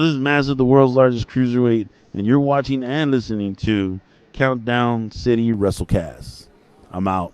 this is Massive, the world's largest cruiserweight, and you're watching and listening to Countdown City WrestleCast. I'm out.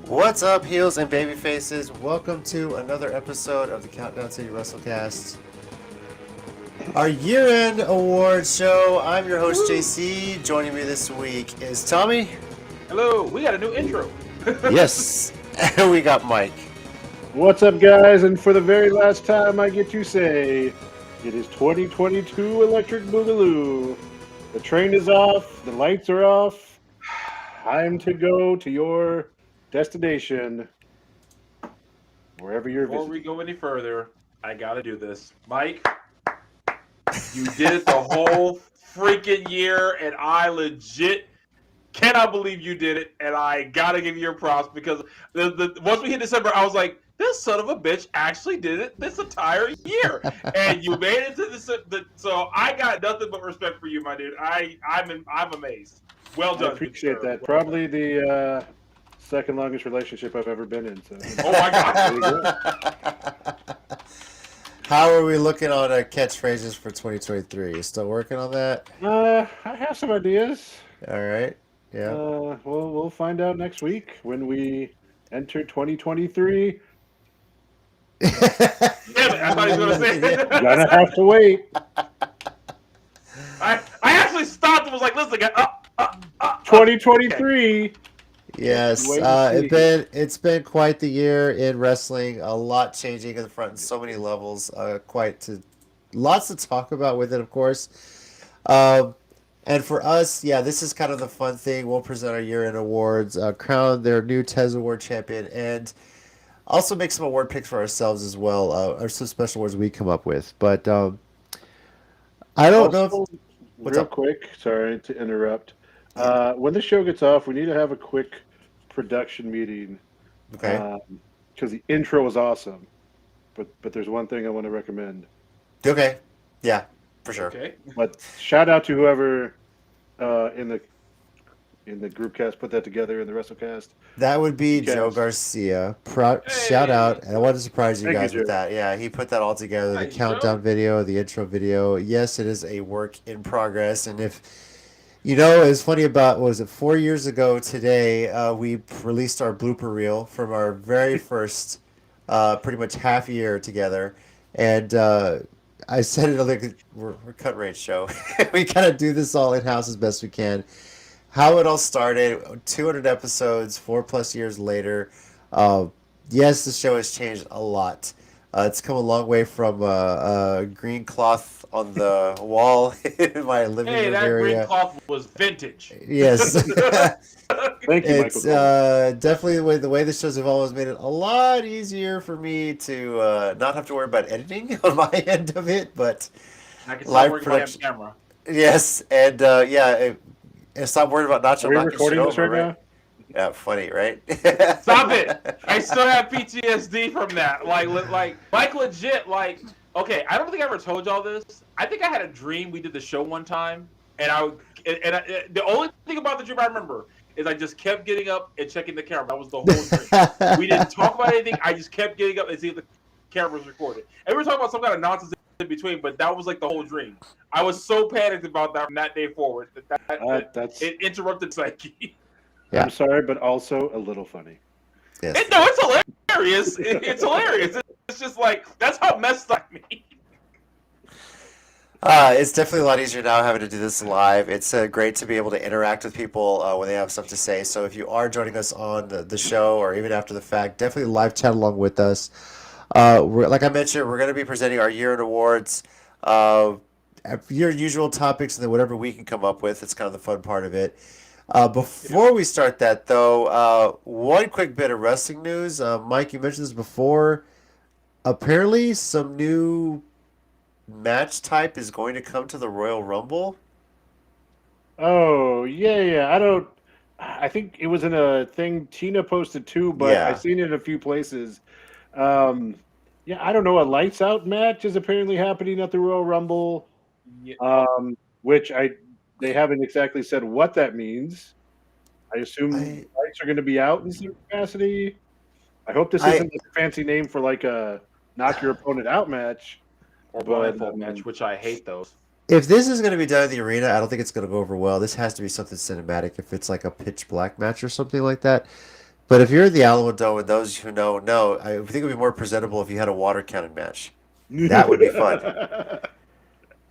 What's up, heels and baby faces? Welcome to another episode of the Countdown City WrestleCast, our year-end awards show. I'm your host, JC. Joining me this week is Tommy. Hello, we got a new intro. Yes, and we got Mike. What's up, guys? And for the very last time, I get to say, it is 2022 Electric Boogaloo. The train is off. The lights are off. Time to go to your destination, wherever you're Before visiting. we go any further, I gotta do this. Mike, you did it the whole freaking year, and I legit cannot believe you did it, and I gotta give you your props because once we hit December, I was like, this son of a bitch actually did it this entire year, and you made it to so I got nothing but respect for you, my dude. I'm amazed. Well done. I appreciate that. Well Probably the second longest relationship I've ever been in. So. Oh my god. How are we looking on catchphrases for 2023? You still working on that? I have some ideas. All right. Yeah. We'll find out next week when we enter 2023. Damn it, I thought he was gonna say it. Gonna have to wait. I actually stopped and was like, listen, 2023. Yes, Wait and see. it's been quite the year in wrestling. A lot changing in the front, in so many levels. Lots to talk about with it, of course. And for us, yeah, this is kind of the fun thing. We'll present our year-end awards, crown their new Tez Award champion, and also make some award picks for ourselves as well, or some special awards we come up with. But I don't know. Also, What's real up? quick, sorry to interrupt. When the show gets off, we need to have a quick production meeting. Okay. Because the intro was awesome, but there's one thing I want to recommend. Okay. Yeah, for sure. okay. But shout out to whoever in the group cast put that together in the WrestleCast. That would be Yes. Joe Garcia. Shout out, and I want to surprise you Thank you, guys with Joe. that. Yeah, he put that all together. The Thanks, countdown Joe. video, the intro video. Yes, it is a work in progress. And if you know, it's funny about, what was it, 4 years ago today, we released our blooper reel from our very first pretty much half year together. And I said it like we're cut rate show. We kind of do this all in house as best we can. How it all started, 200 episodes, 4+ years later. Yes, the show has changed a lot. It's come a long way from green cloth on the wall in my living Hey, room that area. green cloth was vintage. Yes. Thank you, It's Michael. definitely the way the shows have always made it a lot easier for me to not have to worry about editing on my end of it, but I can live stop working behind the production. camera. yes, and and stop worrying about Nacho Are we knocking recording shit this over, right right? now? Yeah, funny, right? Stop it! I still have PTSD from that. Like legit. Like, okay, I don't think I ever told y'all this. I think I had a dream. We did the show one time, and the only thing about the dream I remember is I just kept getting up and checking the camera. That was the whole dream. We didn't talk about anything. I just kept getting up and seeing if the camera was recorded. And we were talking about some kind of nonsense in between, but that was like the whole dream. I was so panicked about that from that day forward that That's. it interrupted psyche. Yeah. I'm sorry, but also a little funny. Yes. No, it's hilarious. It's hilarious. It's just like, that's how messed up me. It's definitely a lot easier now having to do this live. It's great to be able to interact with people when they have stuff to say. So if you are joining us on the show or even after the fact, definitely live chat along with us. Like I mentioned, we're going to be presenting our year-end awards, uh, your usual topics, and then whatever we can come up with. It's kind of the fun part of it. Before we start that, though, one quick bit of wrestling news. Mike, you mentioned this before. Apparently, some new match type is going to come to the Royal Rumble. Oh, yeah. I think it was in a thing Tina posted too, but Yeah. I've seen it in a few places. Um, yeah, I don't know. A lights out match is apparently happening at the Royal Rumble, Yeah. which they haven't exactly said what that means. I assume I lights are going to be out in some capacity. I hope this I isn't like a fancy name for like a knock your opponent out match. Or But, blindfold match, which I hate those. if this is going to be done in the arena, I don't think it's going to go over well. This has to be something cinematic. If it's like a pitch black match or something like that. But if you're in the Alamo Dome, and those who know, I think it would be more presentable if you had a water cannon match. That would be fun.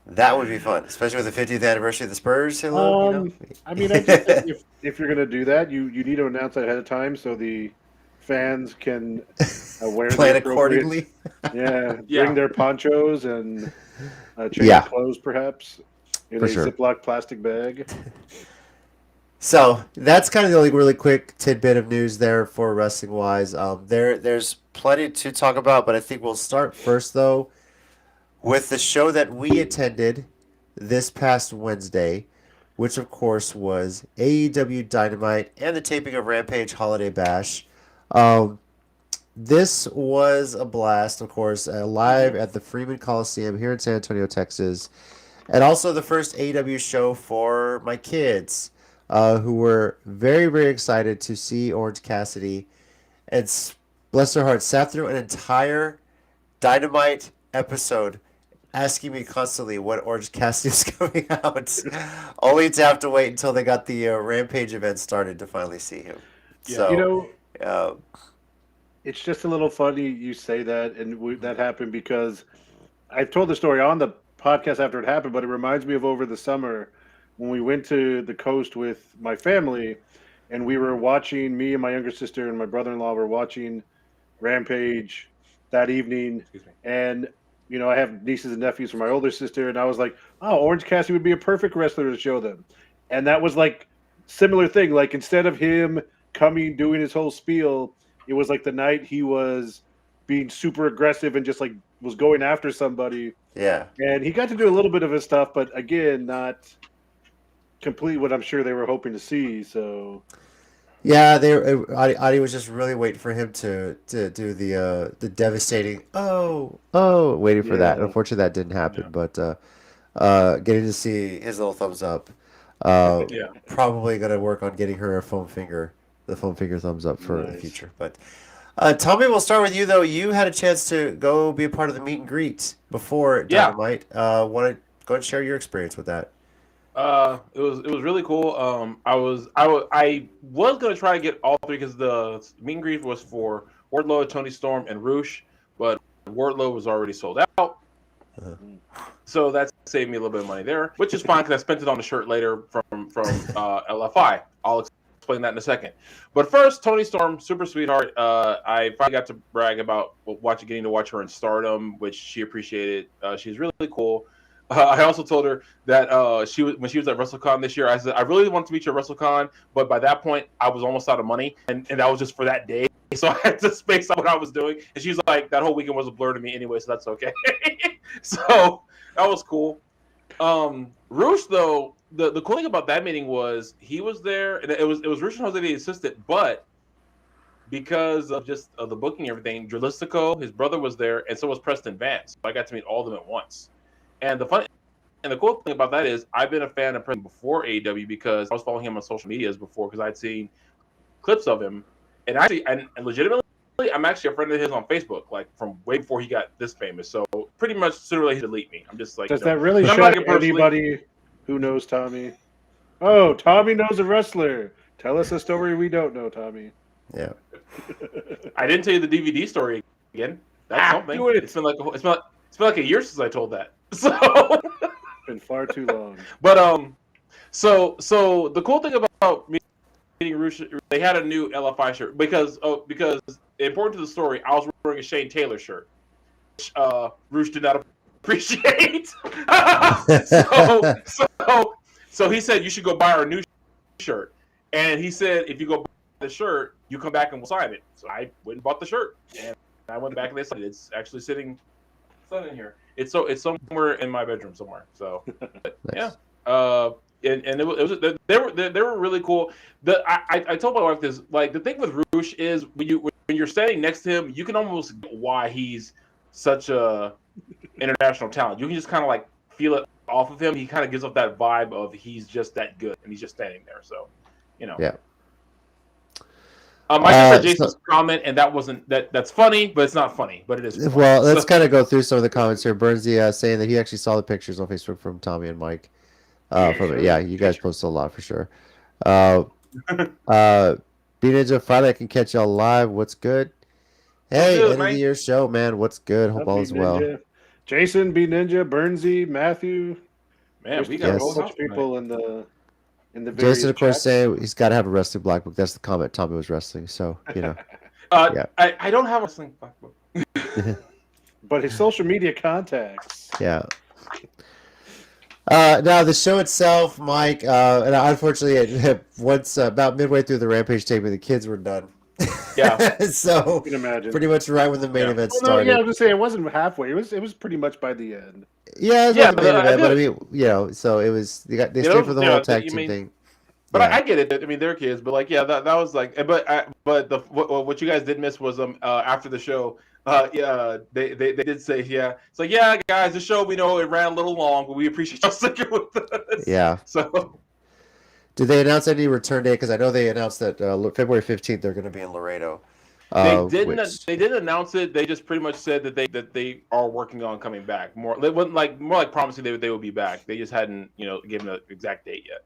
That would be fun, especially with the 50th anniversary of the Spurs. Hello, I mean, I just think if you're going to do that, you need to announce that ahead of time so the fans can wear plan the appropriate, accordingly. bring their ponchos and change Yeah. clothes perhaps in For a sure. Ziploc plastic bag. So that's kind of the only really quick tidbit of news there for wrestling wise. There's plenty to talk about, but I think we'll start first though with the show that we attended this past Wednesday, which of course was AEW Dynamite and the taping of Rampage Holiday Bash. This was a blast, of course, live at the Freeman Coliseum here in San Antonio, Texas, and also the first AEW show for my kids, who were very, very excited to see Orange Cassidy. And bless their hearts, sat through an entire Dynamite episode asking me constantly when Orange Cassidy was coming out, only to have to wait until they got the Rampage event started to finally see him. Yeah. So, uh, It's just a little funny you say that, and that happened because I've told the story on the podcast after it happened, but it reminds me of over the summer when we went to the coast with my family, and we were watching. Me and my younger sister and my brother-in-law were watching Rampage that evening, Excuse me. and I have nieces and nephews from my older sister, and I was like, "Oh, Orange Cassidy would be a perfect wrestler to show them," and that was like similar thing. Like instead of him coming doing his whole spiel. It was like the night he was being super aggressive and just like was going after somebody. yeah. And he got to do a little bit of his stuff, but again, not complete what I'm sure they were hoping to see. So Yeah, Adi was just really waiting for him to do the devastating waiting for that. Yeah. Unfortunately, that didn't happen. But getting to see his little thumbs up, Yeah. probably gonna work on getting her a the foam finger thumbs up for the Nice. future. But Tommy, we'll start with you though. You had a chance to go be a part of the meet and greet before Yeah. Dynamite. Want to go and share your experience with that? It was really cool. I was gonna try to get all three because the meet and greet was for Wardlow, Tony Storm, and Roosh, but Wardlow was already sold out. So that saved me a little bit of money there, which is fine because I spent it on the shirt later from LFI. I'll explain that in a second. But first, Tony Storm, super sweetheart. I finally got to brag about getting to watch her in Stardom, which she appreciated. She's really cool. I also told her that when she was at WrestleCon this year, I said I really wanted to meet you at WrestleCon, but by that point I was almost out of money, and that was just for that day. So I had to space out what I was doing, and she's like, that whole weekend was a blur to me anyway, so that's okay. So that was cool. Roosh though, the cool thing about that meeting was he was there, and it was Roosh and Jose the assistant, but because of just of the booking and everything, Dralistico, his brother, was there, and so was Preston Vance. So I got to meet all of them at once. And the cool thing about that is I've been a fan of Preston before AEW because I was following him on social medias before because I'd seen clips of him, and actually, and legitimately, I'm actually a friend of his on Facebook, like from way before he got this famous. So pretty much sooner or later he delete me. I'm just like, does that really I'm show not gonna personally- anybody who knows Tommy? Oh, Tommy knows a wrestler. Tell us a story we don't know, Tommy. Yeah. I didn't tell you the DVD story again. That's something. do it. It's been like a year since I told that. So been far too long. But so the cool thing about meeting Roosh, they had a new LFI shirt because important to the story, I was wearing a Shane Taylor shirt, which Roosh did not appreciate. so he said you should go buy our new shirt, and he said if you go buy the shirt, you come back and we'll sign it. So I went and bought the shirt, and I went back and they signed it. It's actually sitting in here. It's somewhere in my bedroom somewhere. So Nice. yeah. And it was they were really cool. I told my wife this, like, the thing with Roosh is when you're standing next to him, you can almost get why he's such a international talent. You can just kind of like feel it off of him. He kind of gives off that vibe of he's just that good, and he's just standing there. So, Yeah. I just read Jason's comment, and that's funny, but it's not funny, but it is funny. Well, let's kind of go through some of the comments here. Burnsy saying that he actually saw the pictures on Facebook from Tommy and Mike. You guys posted a lot for sure. B Ninja, Friday I can catch y'all live. What's good? Hey, good, end of the year show, man. What's good? Hope all is well. Jason, B Ninja, Burnsy, Matthew. Man, we got a whole bunch of people in the Jason, of course, chats. saying he's got to have a wrestling black book. That's the comment. Tommy was wrestling, so yeah. I don't have a wrestling black book, but his social media contacts. Yeah. Now the show itself, Mike, and unfortunately, once about midway through the Rampage taping, the kids were done. Yeah. So you can imagine. Pretty much right when the main event started. I was gonna say it wasn't halfway. It was pretty much by the end. Yeah, it was the main event, but I mean, so it was they stayed for the whole tag team thing. But I get it. I mean, they're kids, but like, that was like, but what you guys did miss was after the show. They did say, it's like, guys, the show, we know it ran a little long, but we appreciate y'all sticking with us. Yeah. So, did they announce any return date? Because I know they announced that February 15th they're going to be in Laredo. They didn't announce it. They just pretty much said that they are working on coming back. More like promising they would be back. They just hadn't given an exact date yet.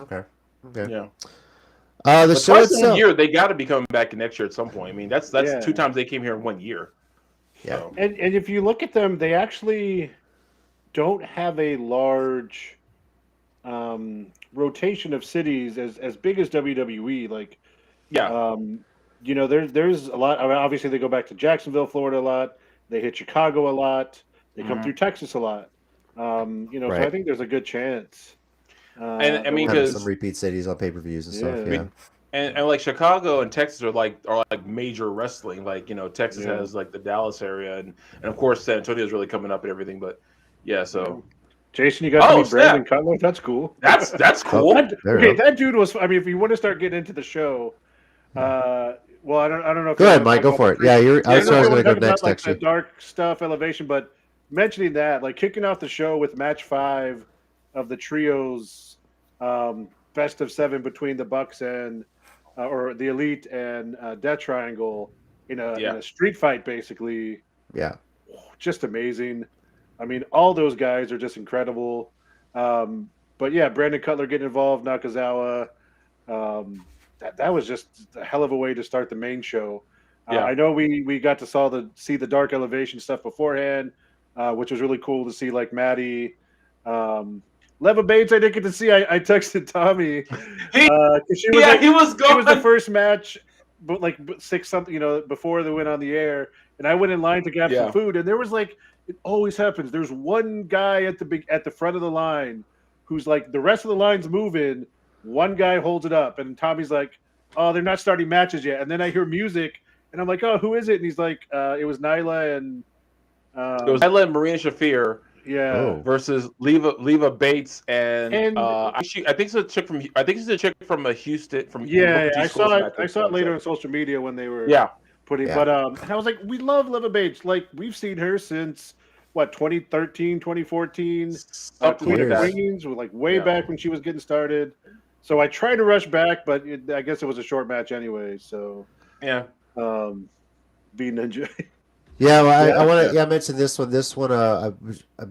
Okay. Yeah. The show itself. Year, they got to be coming back next year at some point. I mean, that's 2 times they came here in 1 year. Yeah. So. And if you look at them, they actually don't have a large rotation of cities as big as WWE. Like, there's a lot. I mean, obviously, they go back to Jacksonville, Florida a lot. They hit Chicago a lot. They come through Texas a lot. So I think there's a good chance. And I mean, because some repeat cities on pay-per-views and stuff. Yeah. And like Chicago and Texas are like major wrestling. Like, Texas has like the Dallas area, and of course San Antonio is really coming up and everything. But so Jason, you got to meet Brandon Cutler. That's cool. That's cool. That dude was. I mean, if you want to start getting into the show, well, I don't know. Go ahead, Mike. Go for it. Yeah, I was going to go next. Like the dark stuff, elevation, but mentioning that, like kicking off the show with match 5 of the trios, best of 7 between the Bucks and or the Elite and Death Triangle in a street fight, basically. Yeah, just amazing. I mean, all those guys are just incredible. But yeah, Brandon Cutler getting involved, Nakazawa. That was just a hell of a way to start the main show. I know we got to see the dark elevation stuff beforehand, which was really cool to see, like Maddie. Leva Bates, I didn't get to see. I texted Tommy. He was the first match, but like 6 something, before they went on the air, and I went in line to grab some food, and there was like, it always happens. There's one guy at the front of the line who's like, the rest of the line's moving. One guy holds it up, and Tommy's like, "Oh, they're not starting matches yet." And then I hear music, and I'm like, "Oh, who is it?" And he's like, "It was Nyla and." It was Nyla and Marina Shafir. Yeah. Versus Leva Bates and I think it's a chick from Houston. I saw it later on social media when they were putting. But and I was like, we love Leva Bates. Like, we've seen her since 2013, 2014. Wings, like way back when she was getting started. So I tried to rush back, but I guess it was a short match anyway. So B Ninja. Yeah, well, I want to mention this one. This one, I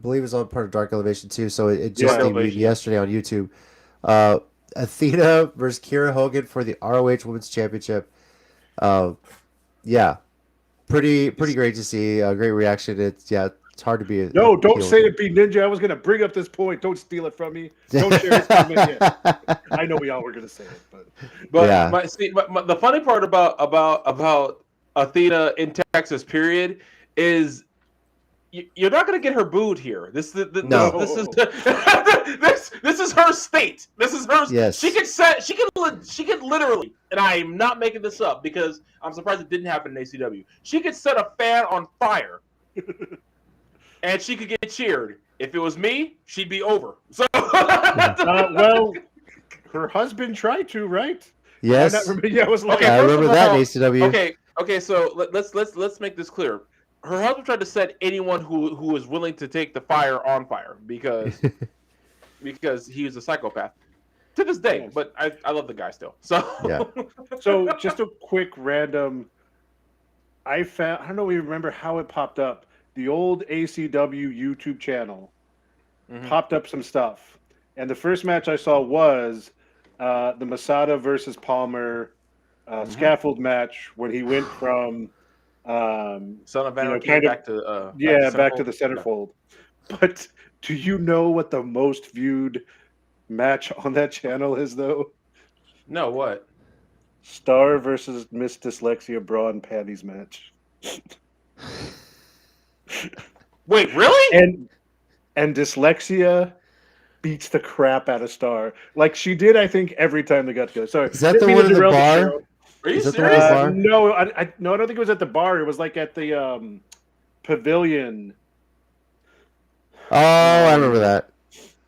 believe, is on part of Dark Elevation too. So it just debuted yesterday on YouTube. Athena versus Kira Hogan for the ROH Women's Championship. Pretty great to see. Great reaction. It's It's hard to be. No, don't say it, B Ninja. I was gonna bring up this point. Don't steal it from me. Don't share this comment yet. I know we all were gonna say it, But Yeah. the funny part about Athena in Texas, period, is you're not going to get her booed here. This is this is her state. This is her. Yes. She could literally, and I am not making this up because I'm surprised it didn't happen in ACW. She could set a fan on fire, and she could get cheered. If it was me, she'd be over. So well, her husband tried to, right? Yes. Yeah, I was like, Okay, I first remember of that all- in ACW. Okay. So let's make this clear. Her husband tried to set anyone who is willing to take the fire on fire because he was a psychopath to this day. Yes. But I love the guy still. So Yeah. So just a quick random. I don't know if you remember how it popped up. The old ACW YouTube channel popped up some stuff, and the first match I saw was the Masada versus Palmer scaffold match when he went from Son of Anarchy kind of- back to back to the centerfold. But do you know what the most viewed match on that channel is, though? No, what? Star versus Miss Dyslexia Bra and Panties match. Wait, really? And Dyslexia beats the crap out of Star. Like she did, I think, every time they got together. Sorry. Is that didn't the mean one to in the derail bar? show. Are you Is that the serious? one- bar? No, I don't think it was at the bar. It was like at the pavilion. Oh, I remember that.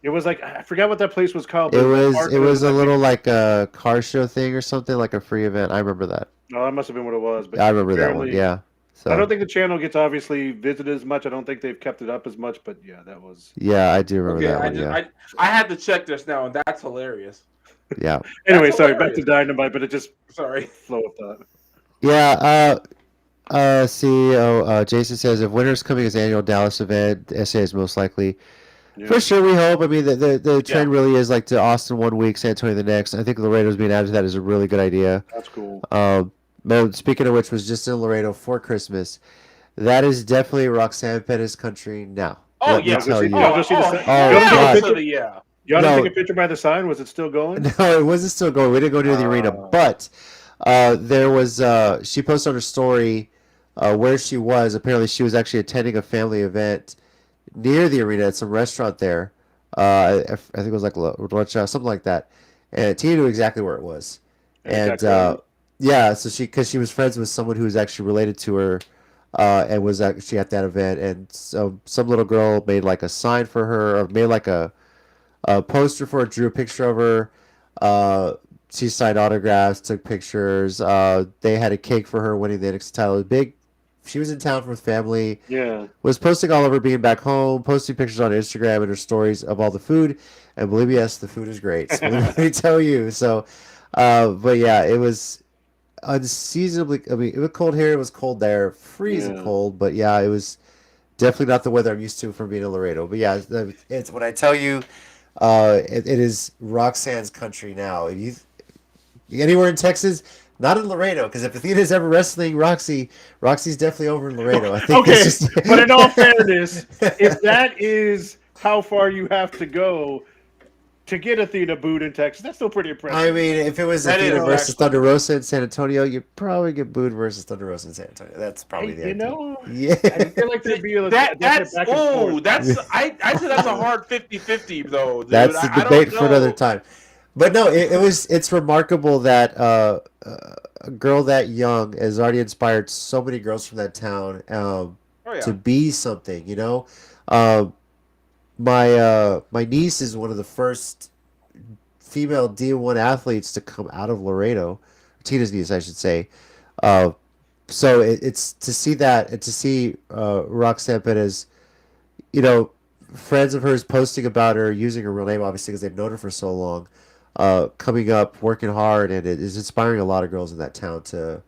It was like I forgot what that place was called. It but was marketed a as like- little like a car show thing or something, like a free event. I remember that. No, that must have been what it was. But I remember that one. apparently- Yeah. So I don't think the channel gets obviously visited as much. I don't think they've kept it up as much. But yeah, that was. yeah, I do remember Okay, that one. Yeah. I had to check this now, and that's hilarious. Yeah. Anyway, That's sorry. Back hilarious. to Dynamite, but it just Sorry. flow of thought. Yeah. CEO Jason says if winter's coming as annual Dallas event, SA is most likely. Yeah. For sure, we hope. I mean, the trend really is like to Austin 1 week, San Antonio the next. I think Laredo's being added to that is a really good idea. That's cool. Speaking of which, was just in Laredo for Christmas. That is definitely Roxanne Pettis country now. Oh Let me yeah. tell you. I'll just see the sign. yeah. God. Yeah. You want to No. take a picture by the sign? Was it still going? No, it wasn't still going. We didn't go near the arena, but there was. She posted on her story where she was. Apparently, she was actually attending a family event near the arena at some restaurant there. I think it was like lunch, something like that. And Tina knew exactly where it was. And yeah, so because she was friends with someone who was actually related to her, and was actually at that event. And so some little girl made like a sign for her, or made like a poster for her, drew a picture of her. She signed autographs, took pictures. They had a cake for her winning the NXT title. It was big. She was in town with family. Yeah. Was posting all of her being back home, posting pictures on Instagram and her stories of all the food. And believe me, yes, the food is great. So let me tell you. So, but yeah, it was unseasonably. I mean, it was cold here. It was cold there, freezing cold. But yeah, it was definitely not the weather I'm used to from being in Laredo. But yeah, it's when I tell you, it is Roxanne's country now. If you anywhere in Texas. Not in Laredo, because if Athena's ever wrestling Roxy's definitely over in Laredo. I think Okay, it's just... but in all fairness, if that is how far you have to go to get Athena booed in Texas, that's still pretty impressive. I mean, if it was That Athena is, versus actually. Thunder Rosa in San Antonio, you'd probably get booed versus Thunder Rosa in San Antonio. That's probably the you idea. know, Yeah. I feel like there'd be a That's back and forth. I say that's a hard 50-50 though. Dude. That's the I don't debate for know. another time. But no, it's remarkable that a girl that young has already inspired so many girls from that town to be something, you know. My niece is one of the first female D1 athletes to come out of Laredo. Tina's niece, I should say. So it's to see that and to see Roxanne Pettis, you know, friends of hers posting about her, using her real name, obviously, because they've known her for so long, coming up, working hard, and it is inspiring a lot of girls in that town to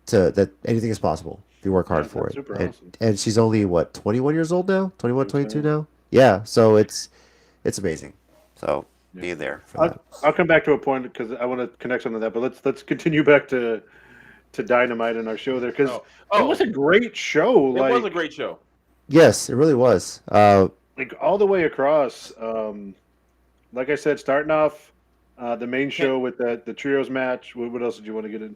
that anything is possible if you work hard for it. super And, awesome. and she's only, what, 21 years old now? 21, 22 now? Yeah, so it's amazing. So being there for that. I'll come back to a point because I want to connect some of that, but let's continue back to Dynamite and our show there because it was a great show. It Like, was a great show. Yes, it really was. Like all the way across. Like I said, starting off the main show with the trios match. What else did you want to get in?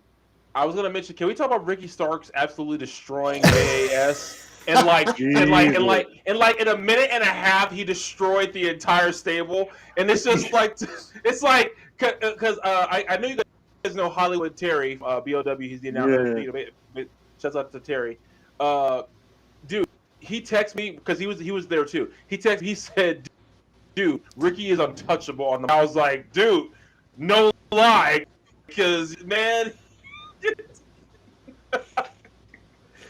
I was gonna mention. Can we talk about Ricky Starks absolutely destroying JAS and Jesus. in a minute and a half he destroyed the entire stable, and it's just like it's like because I know you guys know Hollywood Terry BOW. He's the announcer. Yeah. Shouts out to Terry. Dude, he texted me because he was there too. He said, "Dude, Ricky is untouchable." On the I was like, "Dude, no lie, because man."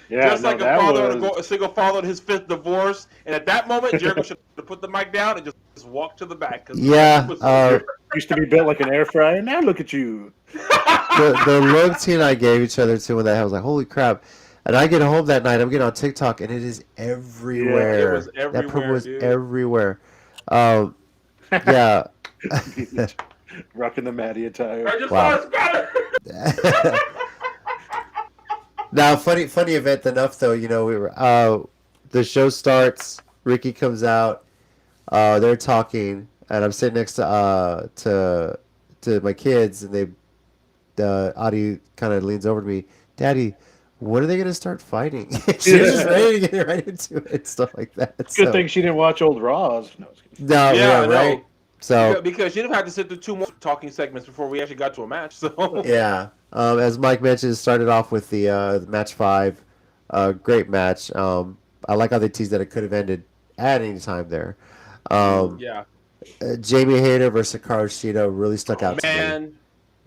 Yeah, Just no, like that was... a single father in his fifth divorce, and at that moment, Jericho should have put the mic down and just walked to the back. Yeah, used to be built like an air fryer. Now look at you. the look he and I gave each other too when that happened, I was like, holy crap. And I get home that night, I'm getting on TikTok, and it is everywhere. Yeah, it was everywhere, that promo was dude. everywhere. Yeah. Rocking the Maddie attire. I just Wow. saw his better. Now, funny event enough though. You know, we were the show starts. Ricky comes out. They're talking, and I'm sitting next to my kids, and Adi kind of leans over to me, Daddy, when are they gonna start fighting? She's just ready to get right into it, and stuff like that. Good thing she didn't watch old Raws. No, Yeah, right. no. So because she'd have had to sit through 2 more talking segments before we actually got to a match. So yeah, as Mike mentioned, it started off with the match 5, great match. I like how they teased that it could have ended at any time there. yeah, Jamie Hayter versus Hikaru Shida really stuck out to me. man,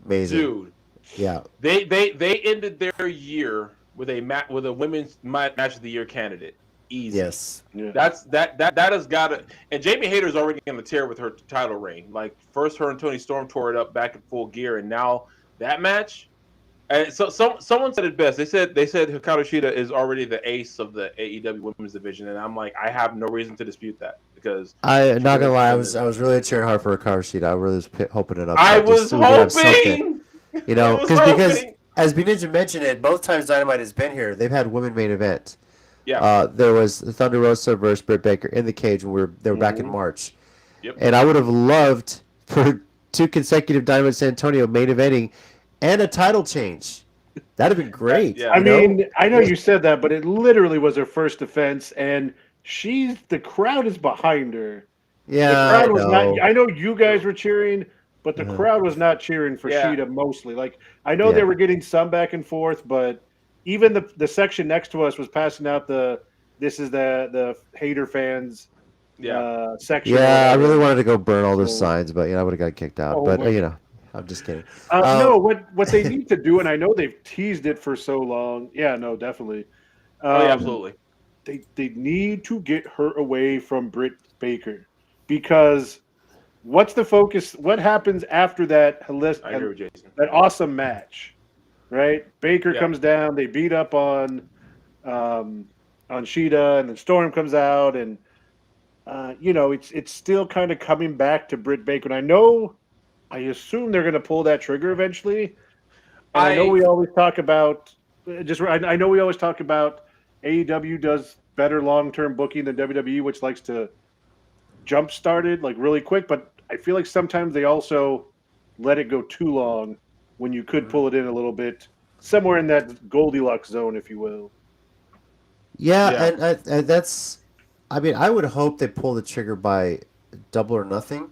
Amazing. dude, Yeah. they ended their year with a women's match of the year candidate. Easy. Yes. Yeah. That has got to. And Jamie Hayter's already on the tear with her title reign. Like first, her and Toni Storm tore it up back in full gear, and now that match. And so someone said it best. They said Hikaru Shida is already the ace of the AEW Women's Division, and I'm like, I have no reason to dispute that because I'm not gonna lie, I was really cheering hard for Hikaru Shida. I really was hoping it up. I was hoping. You know, I was because hoping. as B Ninja mentioned it, both times Dynamite has been here, they've had women main event. Yeah. There was Thunder Rosa versus Britt Baker in the cage when they were back in March. Yep. And I would have loved for 2 consecutive Dynamite San Antonio main eventing and a title change. That'd have been great. Yeah. I mean, I know you said that, but it literally was her first defense, and the crowd is behind her. Yeah, the crowd was not. I know you guys were cheering, but the crowd was not cheering for Yeah. Shida mostly. Like I know they were getting some back and forth, but even the section next to us was passing out this is the hater fans section. Yeah, I really wanted to go burn all those signs, but I would have got kicked out. But I'm just kidding. No, what they need to do, and I know they've teased it for so long. Yeah, no, definitely. Absolutely. They need to get her away from Britt Baker because what's the focus? What happens after that? I agree with Jason. That awesome match, right? Baker comes down. They beat up on Shida, and then Storm comes out, and it's still kind of coming back to Britt Baker. And I assume they're going to pull that trigger eventually. And I know we always talk about I know we always talk about AEW does better long-term booking than WWE, which likes to jump started like really quick. But I feel like sometimes they also let it go too long when you could pull it in a little bit, somewhere in that Goldilocks zone, if you will. Yeah. And that's. I mean, I would hope they pull the trigger by Double or Nothing.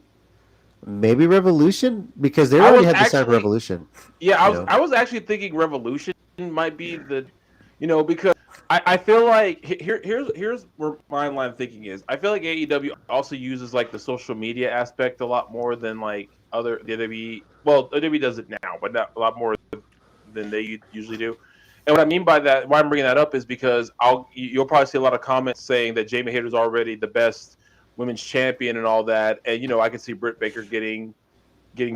Maybe Revolution, because they already had the sound Revolution. Yeah, I was actually thinking Revolution might be the, because I feel like here's where my line of thinking is. I feel like AEW also uses like the social media aspect a lot more than like the WWE. Well, WWE does it now, but not a lot more than they usually do. And what I mean by that, why I'm bringing that up is because you'll probably see a lot of comments saying that Jamie Hayter's already the best women's champion and all that, and I can see Britt Baker getting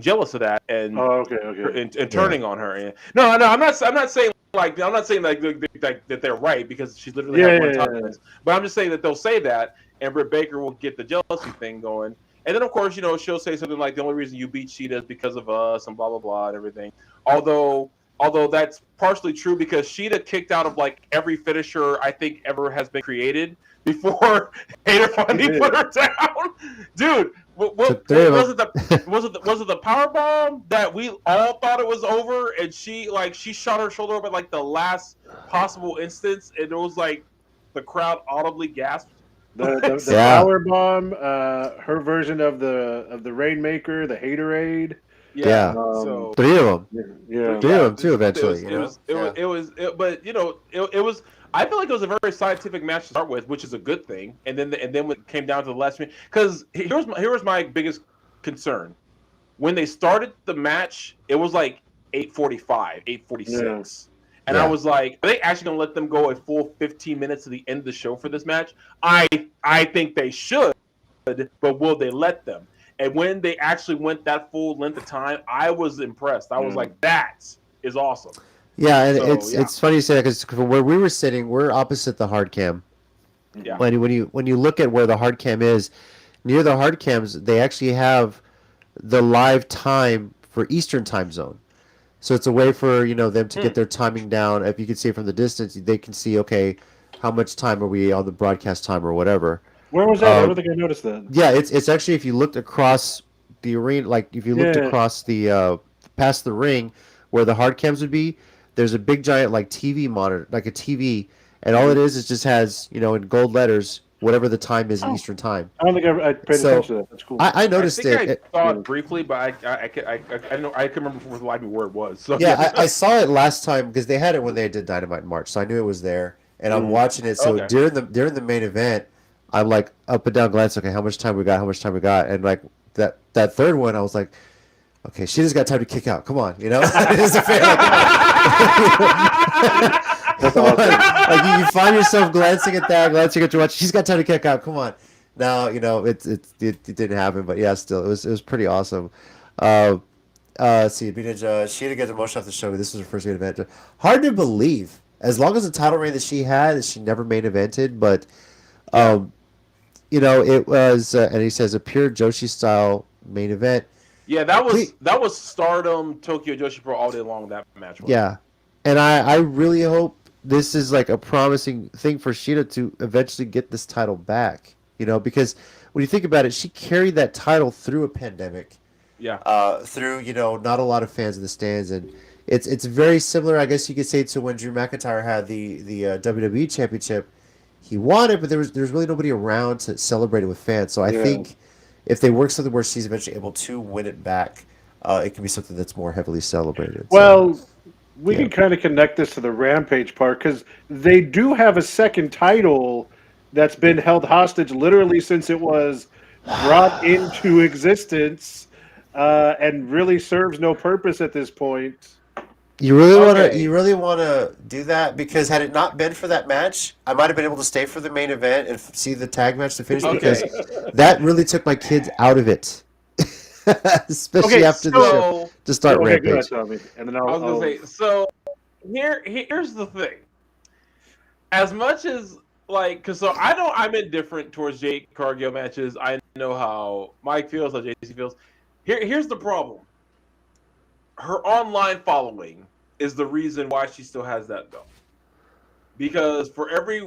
jealous of that and and turning on her. And, no, I'm not saying that they're right because she's literally had one time. But I'm just saying that they'll say that, and Britt Baker will get the jealousy thing going. And then of course she'll say something like the only reason you beat Shida is because of us and blah blah blah and everything. Although Although that's partially true because Sheeta kicked out of like every finisher I think ever has been created before Hater finally put her down. Dude, what was it? Was it the power bomb that we all thought it was over, and she shot her shoulder up at like the last possible instance, and it was like the crowd audibly gasped. The power bomb, her version of the Rainmaker, the Haterade. Yeah. So three of them. Yeah. Three of them too. Eventually, but it was. I feel like it was a very scientific match to start with, which is a good thing. And then when it came down to the last minute, because here was my biggest concern. When they started the match, it was like 8:45, 8:46. And I was like, are they actually going to let them go a full 15 minutes to the end of the show for this match? I think they should, but will they let them? And when they actually went that full length of time, I was impressed. I was like, that is awesome. Yeah, and it's funny you say that because from where we were sitting, we're opposite the hard cam. Yeah. When you look at where the hard cam is, near the hard cams, they actually have the live time for Eastern time zone. So it's a way for them to get their timing down. If you can see it from the distance, they can see, okay, how much time are we on the broadcast time or whatever. Where was that? I don't think I noticed that. Yeah, it's actually, if you looked across the arena, like if you looked across the past the ring where the hard cams would be, there's a big giant like TV monitor, like a TV, and all it is just has in gold letters whatever the time is in Eastern time. I don't think I paid attention to that. That's cool. I noticed I saw it briefly, but I couldn't remember for the life of me where it was. So I saw it last time because they had it when they did Dynamite in March, so I knew it was there, and I'm watching it. So during the main event, I'm like up and down glancing. Okay, how much time we got, and like that third one, I was like, okay, she just got time to kick out. Come on, As a fan, That's awesome. Like you find yourself glancing at your watch. She's got time to kick out. Come on. Now it didn't happen, but yeah, still it was pretty awesome. See, B-Ninja, she had to get the most off the show. This was her first main event. Hard to believe. As long as the title reign that she had, she never main evented, but it was, and he says a pure Joshi style main event. Yeah, that was Stardom, Tokyo Joshi Pro all day long. That match was. Yeah, and I really hope this is like a promising thing for Shida to eventually get this title back. Because when you think about it, she carried that title through a pandemic. Yeah. Through not a lot of fans in the stands, and it's very similar, I guess you could say, to when Drew McIntyre had the WWE Championship. He won it, but there was really nobody around to celebrate it with fans. So I think if they work something where she's eventually able to win it back, it can be something that's more heavily celebrated. Well, we can kind of connect this to the Rampage part because they do have a second title that's been held hostage literally since it was brought into existence, and really serves no purpose at this point. You really want to do that, because had it not been for that match, I might have been able to stay for the main event and see the tag match to finish, because that really took my kids out of it, especially after the show to start Rampage. Go ahead, and then I was gonna say, so here's the thing. As much as so I know I'm indifferent towards Jade Cargill matches. I know how Mike feels, how JC feels. Here's the problem. Her online following is the reason why she still has that belt. Because for every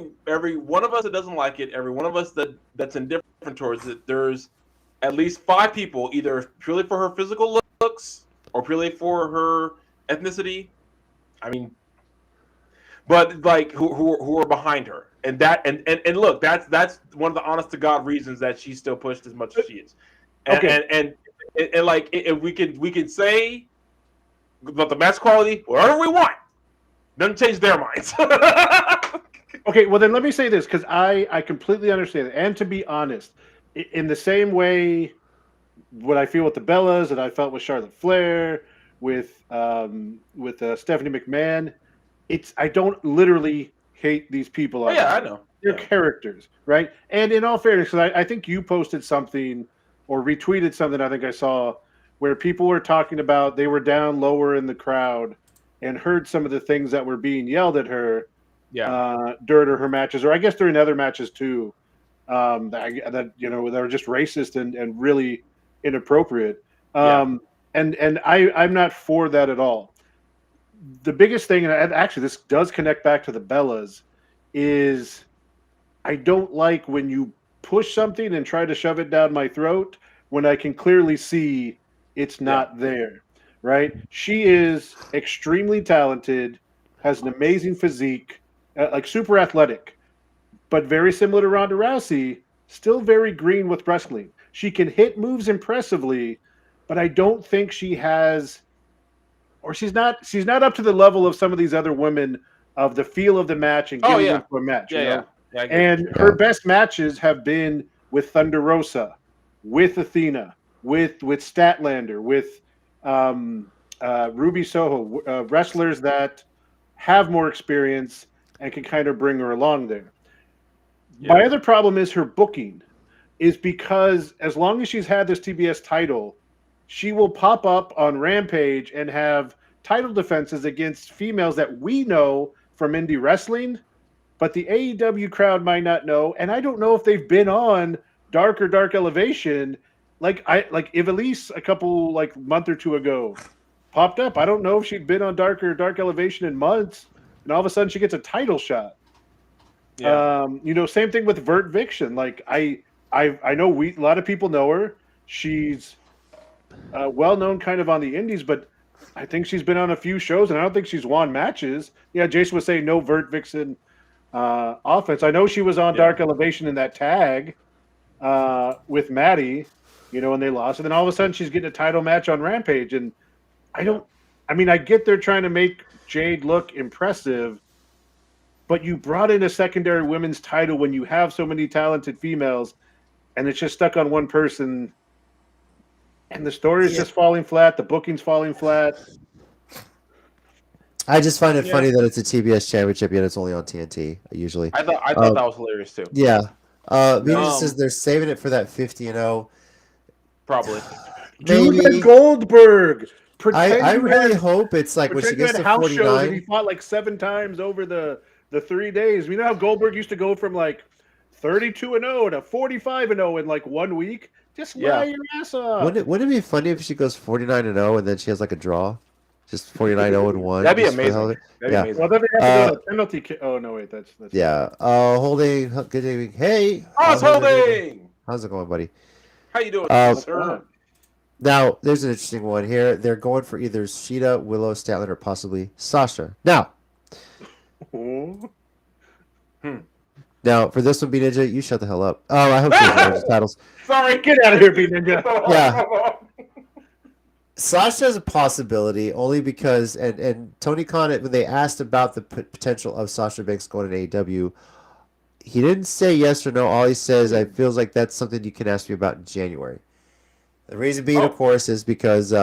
one of us that doesn't like it, every one of us that's indifferent towards it, there's at least 5 people, either purely for her physical looks or purely for her ethnicity. I mean, but who are behind her, and look, that's one of the honest to God reasons that she's still pushed as much as she is. And we can say about the match quality whatever we want, doesn't change their minds. Okay, well then let me say this, because I completely understand it. And to be honest, in the same way what I feel with the Bellas and I felt with Charlotte Flair, with Stephanie McMahon, I don't literally hate these people. I know. They're characters, right? And in all fairness, because I think you posted something or retweeted something I think I saw where people were talking about they were down lower in the crowd and heard some of the things that were being yelled at her during her matches, or I guess during other matches too, that were just racist and really inappropriate. And I'm not for that at all. the biggest thing, and actually this does connect back to the Bellas, is I don't like when you push something and try to shove it down my throat when I can clearly see it's not there, right? She is extremely talented, has an amazing physique, like super athletic, but very similar to Ronda Rousey, still very green with wrestling. She can hit moves impressively, but I don't think she has, or she's not up to the level of some of these other women of the feel of the match and getting into a match. You know? And her best matches have been with Thunder Rosa, with Athena, with Statlander, with Ruby Soho, wrestlers that have more experience and can kind of bring her along there. Yeah. My other problem is her booking, is because as long as she's had this TBS title, she will pop up on Rampage and have title defenses against females that we know from indie wrestling, but the AEW crowd might not know, and I don't know if they've been on Dark or Dark Elevation. Like Ivelisse a couple month or two ago popped up. I don't know if she'd been on Dark or Dark Elevation in months, and all of a sudden she gets a title shot. Yeah. Same thing with Vert Viction. Like I know a lot of people know her. She's well known kind of on the indies, but I think she's been on a few shows, and I don't think she's won matches. Yeah, Jason was saying no Vert Vixen offense. I know she was on Dark Elevation in that tag with Maddie, when they lost, and then all of a sudden she's getting a title match on Rampage, and I get they're trying to make Jade look impressive, but you brought in a secondary women's title when you have so many talented females, and it's just stuck on one person, and the story is just falling flat. The booking's falling flat. I just find it funny that it's a TBS championship, yet it's only on TNT, usually. I thought that was hilarious, too. Yeah. Venus says they're saving it for that 50-0. Probably. Judah Goldberg. I really hope it's like when she gets to 49. He fought 7 times over the 3 days. You know how Goldberg used to go from 32-0 to 45-0 in 1 week? Just lie your ass off. Wouldn't it be funny if she goes 49-0 and then she has a draw? Just 49-0-1. That'd be amazing. Amazing. Well, then they have to go to penalty kick. Oh, no, wait. That's yeah. Holding. Good evening. Hey. Holding. How's it going, buddy? How you doing, sir? Now, there's an interesting one here. They're going for either Sheeta, Willow, Statlander, or possibly Sasha. Now, for this one, B Ninja, you shut the hell up. Oh, I hope she has the titles. Sorry, get out of here, B Ninja. Yeah. Sasha is a possibility only because, and Tony Khan, when they asked about the potential of Sasha Banks going to AEW, he didn't say yes or no. All he says, I feels like that's something you can ask me about in January. The reason being, of course, is because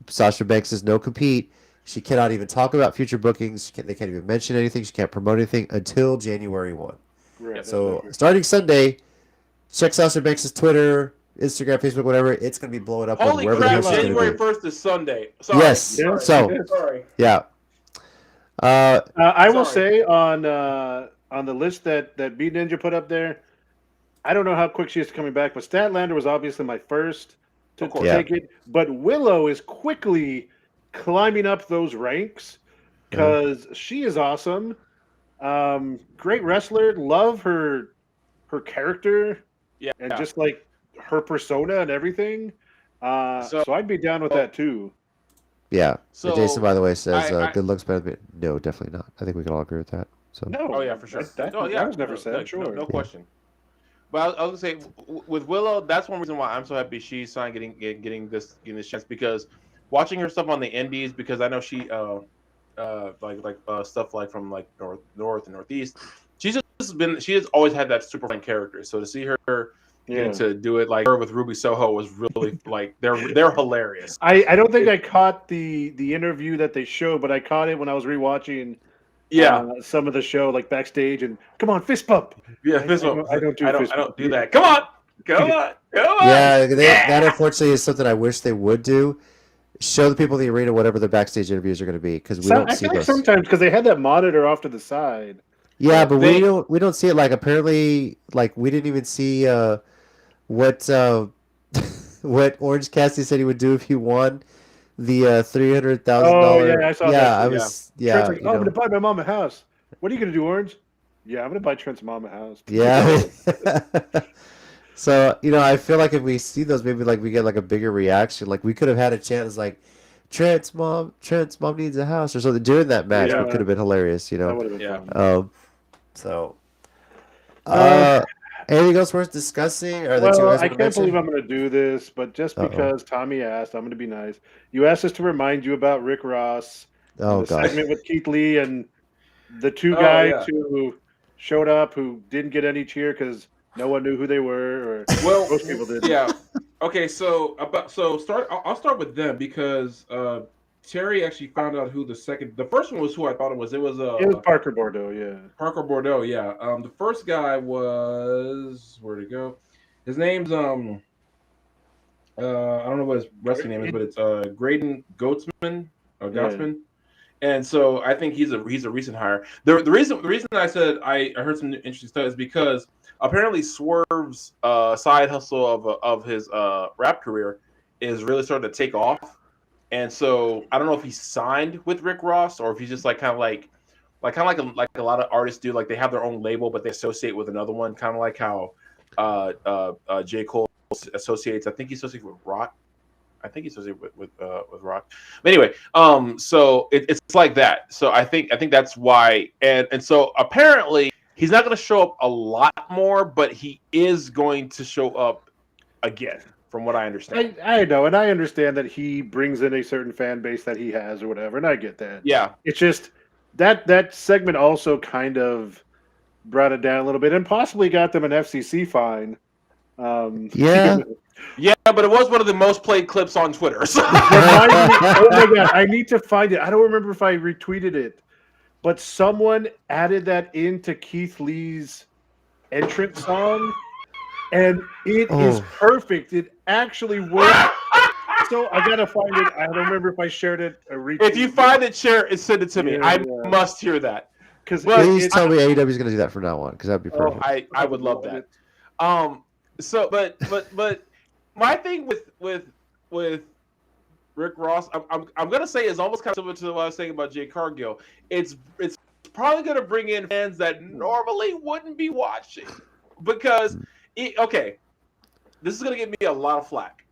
Sasha Banks is no compete. She cannot even talk about future bookings. They can't even mention anything. She can't promote anything until January 1. Right, so starting Sunday, check Sasha Banks' Twitter, Instagram, Facebook, whatever. It's going to be blowing up. Holy crap, January 1st is Sunday. Sorry. Yes. Yeah. Sorry. Yeah. I will say on the list that B Ninja put up there, I don't know how quick she is coming back, but Statlander was obviously my first to take it. But Willow is quickly climbing up those ranks because she is awesome. Great wrestler. Love her character. Yeah. And just her persona and everything. So I'd be down with that too. Yeah. So Jason, by the way, says good looks better than no, definitely not. I think we can all agree with that. So no. Oh yeah, for sure. That was never said. Sure. No question. But I was gonna say with Willow, that's one reason why I'm so happy she's getting this chance, because watching her stuff on the indies, because I know she stuff from north and northeast, she has always had that super fun character. So to see her to do it her with Ruby Soho was really they're hilarious. I don't think I caught the interview that they showed, but I caught it when I was rewatching some of the show backstage, and come on, fist bump. Yeah, fist bump. I don't do that. Come on. Yeah, that unfortunately is something I wish they would do. Show the people in the arena whatever the backstage interviews are going to be, because we don't see those. Sometimes because they had that monitor off to the side. Yeah, but we don't see it. Apparently, we didn't even see what what Orange Cassidy said he would do if he won. the $300,000. Oh, yeah, I saw that Yeah, too, I yeah. was. Trent's Yeah, like, oh, I'm gonna buy my mom a house. What are you gonna do, Orange? Yeah, I'm gonna buy Trent's mom a house. Yeah. So, I feel like if we see those, maybe like we get like a bigger reaction. Like we could have had a chance, like Trent's mom needs a house or something during that match. Yeah. It could have been hilarious, That would have been Yeah. fun. So, Uh, anything else worth discussing? Or that you Well, guys I want to can't believe mention? I'm going to do this, but just Uh-oh. because Tommy asked, I'm going to be nice. You asked us to remind you about Rick Ross and Oh the gosh. segment with Keith Lee and the two Oh, guys yeah. who showed up who didn't get any cheer because no one knew who they were, or Well, most people didn't. yeah. Okay, I'll start with them because Terry actually found out who the first one was who I thought it was. It was It was Parker Bordeaux, yeah. Parker Bordeaux. Yeah. The first guy was where'd he go? His name's I don't know what his wrestling name is, but it's Graydon Goatsman or Yeah. Goutsman. And so I think he's a recent hire. The reason I said I heard some interesting stuff is because apparently Swerve's side hustle of his rap career is really starting to take off. And so I don't know if he's signed with Rick Ross or if he's just like a lot of artists do, like they have their own label but they associate with another one, kind of like how J. Cole associates. I think he associates with Rock. I think he's associated with Rock. But anyway, so it's like that. So I think that's why, and so apparently he's not going to show up a lot more, but he is going to show up again, from what I understand. I know, and I understand that he brings in a certain fan base that he has or whatever, and I get that. Yeah, It's just that segment also kind of brought it down a little bit and possibly got them an FCC fine. Yeah. yeah, but it was one of the most played clips on Twitter. So. Remind me, oh my god, I need to find it. I don't remember if I retweeted it, but someone added that into Keith Lee's entrance song, and it is perfect. It actually works. So I gotta find it. I don't remember if I shared it or retweeted. If you find it, share it, send it to me. Yeah, I yeah. must hear that. Please tell me AEW is going to do that from now on, because that'd be perfect. I would love that. So, but my thing with Rick Ross, I'm gonna say is almost kind of similar to what I was saying about Jay Cargill. It's probably gonna bring in fans that normally wouldn't be watching because okay, this is gonna give me a lot of flack.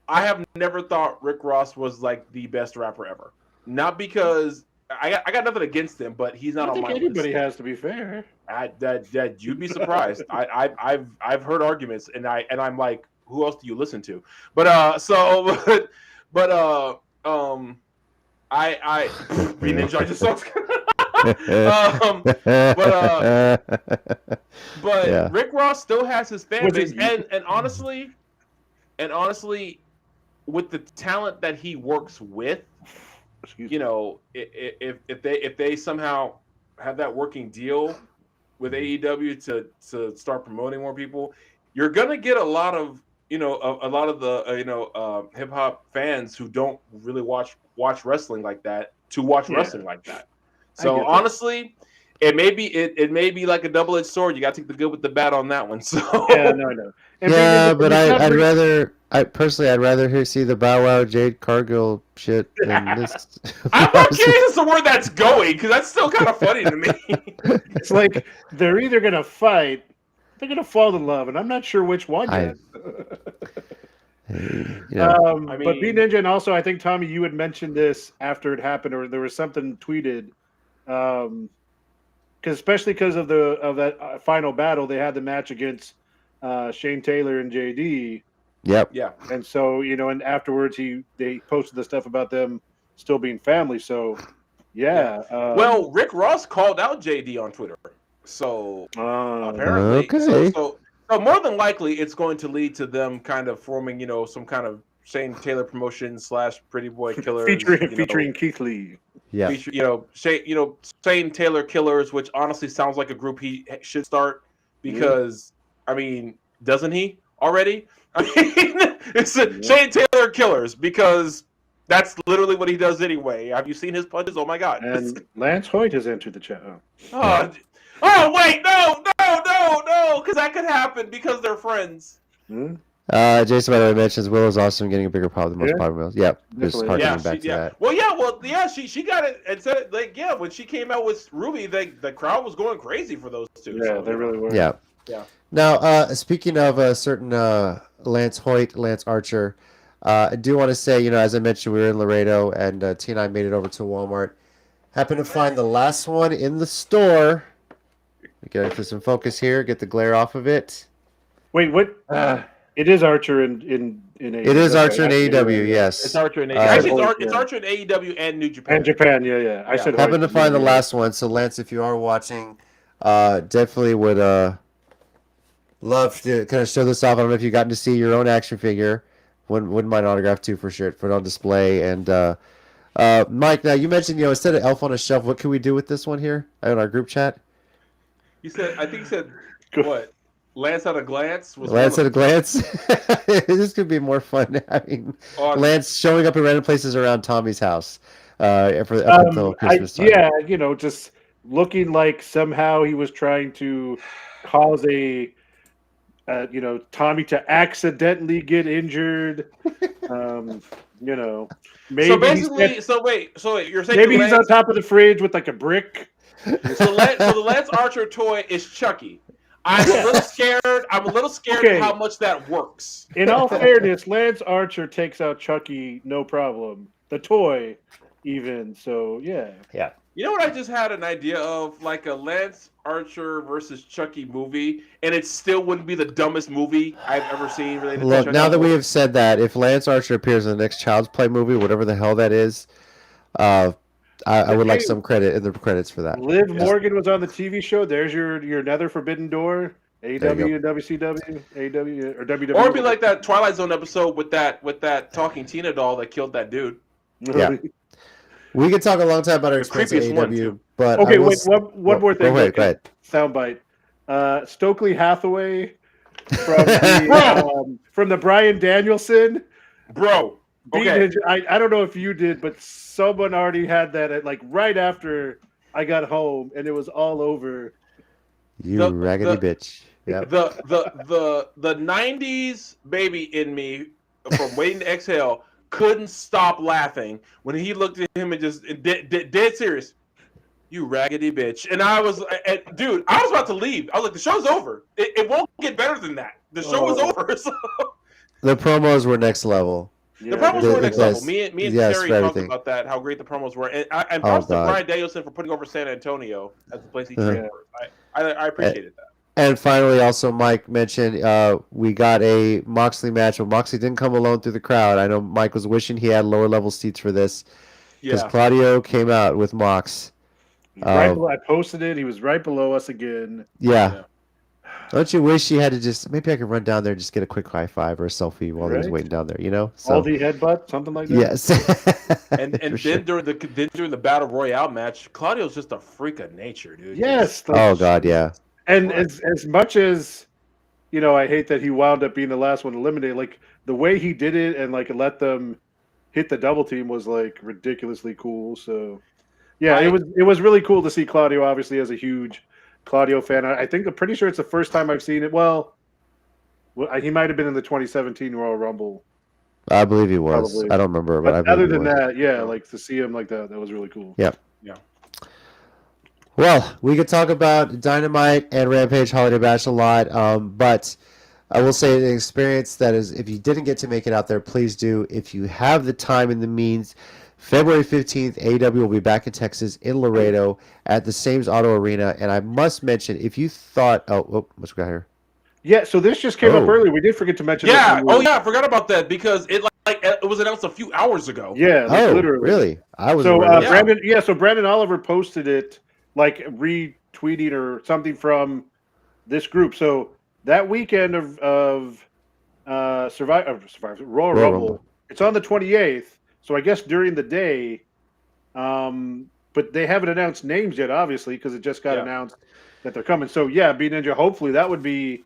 I have never thought Rick Ross was like the best rapper ever. Not because I got nothing against him, but he's not on my list. Anybody has to be fair. That you'd be surprised. I've heard arguments, and I'm like, who else do you listen to? But I Ninja, I just saw. But Yeah. Rick Ross still has his fan base, and honestly, with the talent that he works with, if they somehow have that working deal with AEW to start promoting more people, you're gonna get a lot of the hip hop fans who don't really watch wrestling like that to watch wrestling like that. So honestly, it may be like a double-edged sword. You got to take the good with the bad on that one. So yeah, no. But I'd rather see the Bow Wow Jade Cargill shit than this. I'm not curious as to where that's going because that's still kind of funny to me. It's like they're either gonna fight, they're gonna fall in love, and I'm not sure which one yet. But B Ninja, and also I think Tommy, you had mentioned this after it happened, or there was something tweeted, especially because of that final battle, they had the match against Shane Taylor and JD. Yep. Yeah. And so and afterwards they posted the stuff about them still being family. So yeah. Well, Rick Ross called out JD on Twitter, so apparently, okay. So more than likely, it's going to lead to them kind of forming, some kind of Shane Taylor promotion / Pretty Boy Killers featuring Keith Lee. Yeah. Shane Taylor Killers, which honestly sounds like a group he should start because doesn't he already? It's Shane Taylor Killers because that's literally what he does anyway. Have you seen his punches? Oh my god! And Lance Hoyt has entered the chat. Oh wait, no, because that could happen because they're friends. Jason, by the way, mentions Willow's awesome, getting a bigger pop than most Yeah. popular males. Yep, just Definitely. harkening back to that. Well, she got it and said like when she came out with Ruby, the crowd was going crazy for those two. Yeah, so, they really were. Yeah. Yeah. Now, speaking of a certain Lance Hoyt, Lance Archer, I do want to say, as I mentioned, we were in Laredo, and T and I made it over to Walmart. Happened to find the last one in the store. We get for some focus here, get the glare off of it. Wait, what? It is Archer in AEW. It is Archer in AEW, yes. It's Archer in AEW. Actually, It's Archer in AEW and New Japan. And Japan, yeah. I said Happened to Hoyt. find the last one, so Lance, if you are watching, definitely would love to kind of show this off. I don't know if you've gotten to see your own action figure. Wouldn't mind an autograph too for sure, for it on display. And Mike, now you mentioned, instead of Elf on a Shelf, what can we do with this one here in our group chat? I think he said what? Lance at a glance. Lance at a glance. This could be more fun having Lance showing up in random places around Tommy's house up until Christmas time. Yeah, just looking like somehow he was trying to cause Tommy to accidentally get injured. Maybe so basically, so you're saying maybe he's on top of the fridge with like a brick. So the Lance Archer toy is Chucky. I'm a little scared. Okay. How much that works. In all fairness, Lance Archer takes out Chucky no problem. The toy, even so, yeah. Yeah. You know what? I just had an idea of like a Lance Archer versus Chucky movie, and it still wouldn't be the dumbest movie I've ever seen related to Chucky. Now that we have said that, if Lance Archer appears in the next Child's Play movie, whatever the hell that is, I would like some credit in the credits for that. Liv Morgan was on the TV show. There's your Nether Forbidden Door. AEW and WCW, AEW or WWE. Or it'd be like that Twilight Zone episode with that talking Tina doll that killed that dude. Yeah. We could talk a long time about our experience at AEW, but okay, wait, one more thing. Go ahead. Soundbite. Stokely Hathaway from the Bryan Danielson. Bro. Okay. I don't know if you did, but someone already had that right after I got home, and it was all over. You raggedy bitch. Yep. The 90s baby in me from Waiting to Exhale couldn't stop laughing when he looked at him and just dead serious. You raggedy bitch. And I was, dude, I was about to leave. I was like, the show's over. It won't get better than that. The show is over. So. The promos were next level. The promos were next level. Me and Terry talked about that, how great the promos were. And props to Bryan Danielson for putting over San Antonio as the place he trained for. I appreciated that. And finally, also, Mike mentioned we got a Moxley match, but Moxley didn't come alone through the crowd. I know Mike was wishing he had lower level seats for this because Claudio came out with Mox. I posted it. He was right below us again. Yeah. Don't you wish you had to just maybe I could run down there and just get a quick high five or a selfie while he was waiting down there, So, all the headbutt, something like that. Yes. and then during the Battle Royale match, Claudio's just a freak of nature, dude. Yes. Oh God, yeah. And as much as I hate that he wound up being the last one eliminated, like the way he did it and like let them hit the double team was like ridiculously cool. So yeah, it was really cool to see Claudio, obviously, as a huge Claudio fan. I'm pretty sure it's the first time I've seen it. Well, he might have been in the 2017 Royal Rumble. I believe he was. Probably. I don't remember, but other than that, yeah, like to see him like that was really cool. Yep. Yeah. Well, we could talk about Dynamite and Rampage Holiday Bash a lot, but I will say the experience that is, if you didn't get to make it out there, please do. If you have the time and the means, February 15th, AEW will be back in Texas in Laredo at the Sames Auto Arena. And I must mention, if you thought, what's we got here? Yeah, so this just came up earlier. We did forget to mention. Yeah, I forgot about that because it was announced a few hours ago. Yeah, literally. Really? I was. So Brandon Oliver posted it, like retweeting or something from this group. So that weekend of Survivor Royal Rumble, it's on the 28th. So I guess during the day, but they haven't announced names yet, obviously, because it just got announced that they're coming. So yeah, B Ninja, hopefully that would be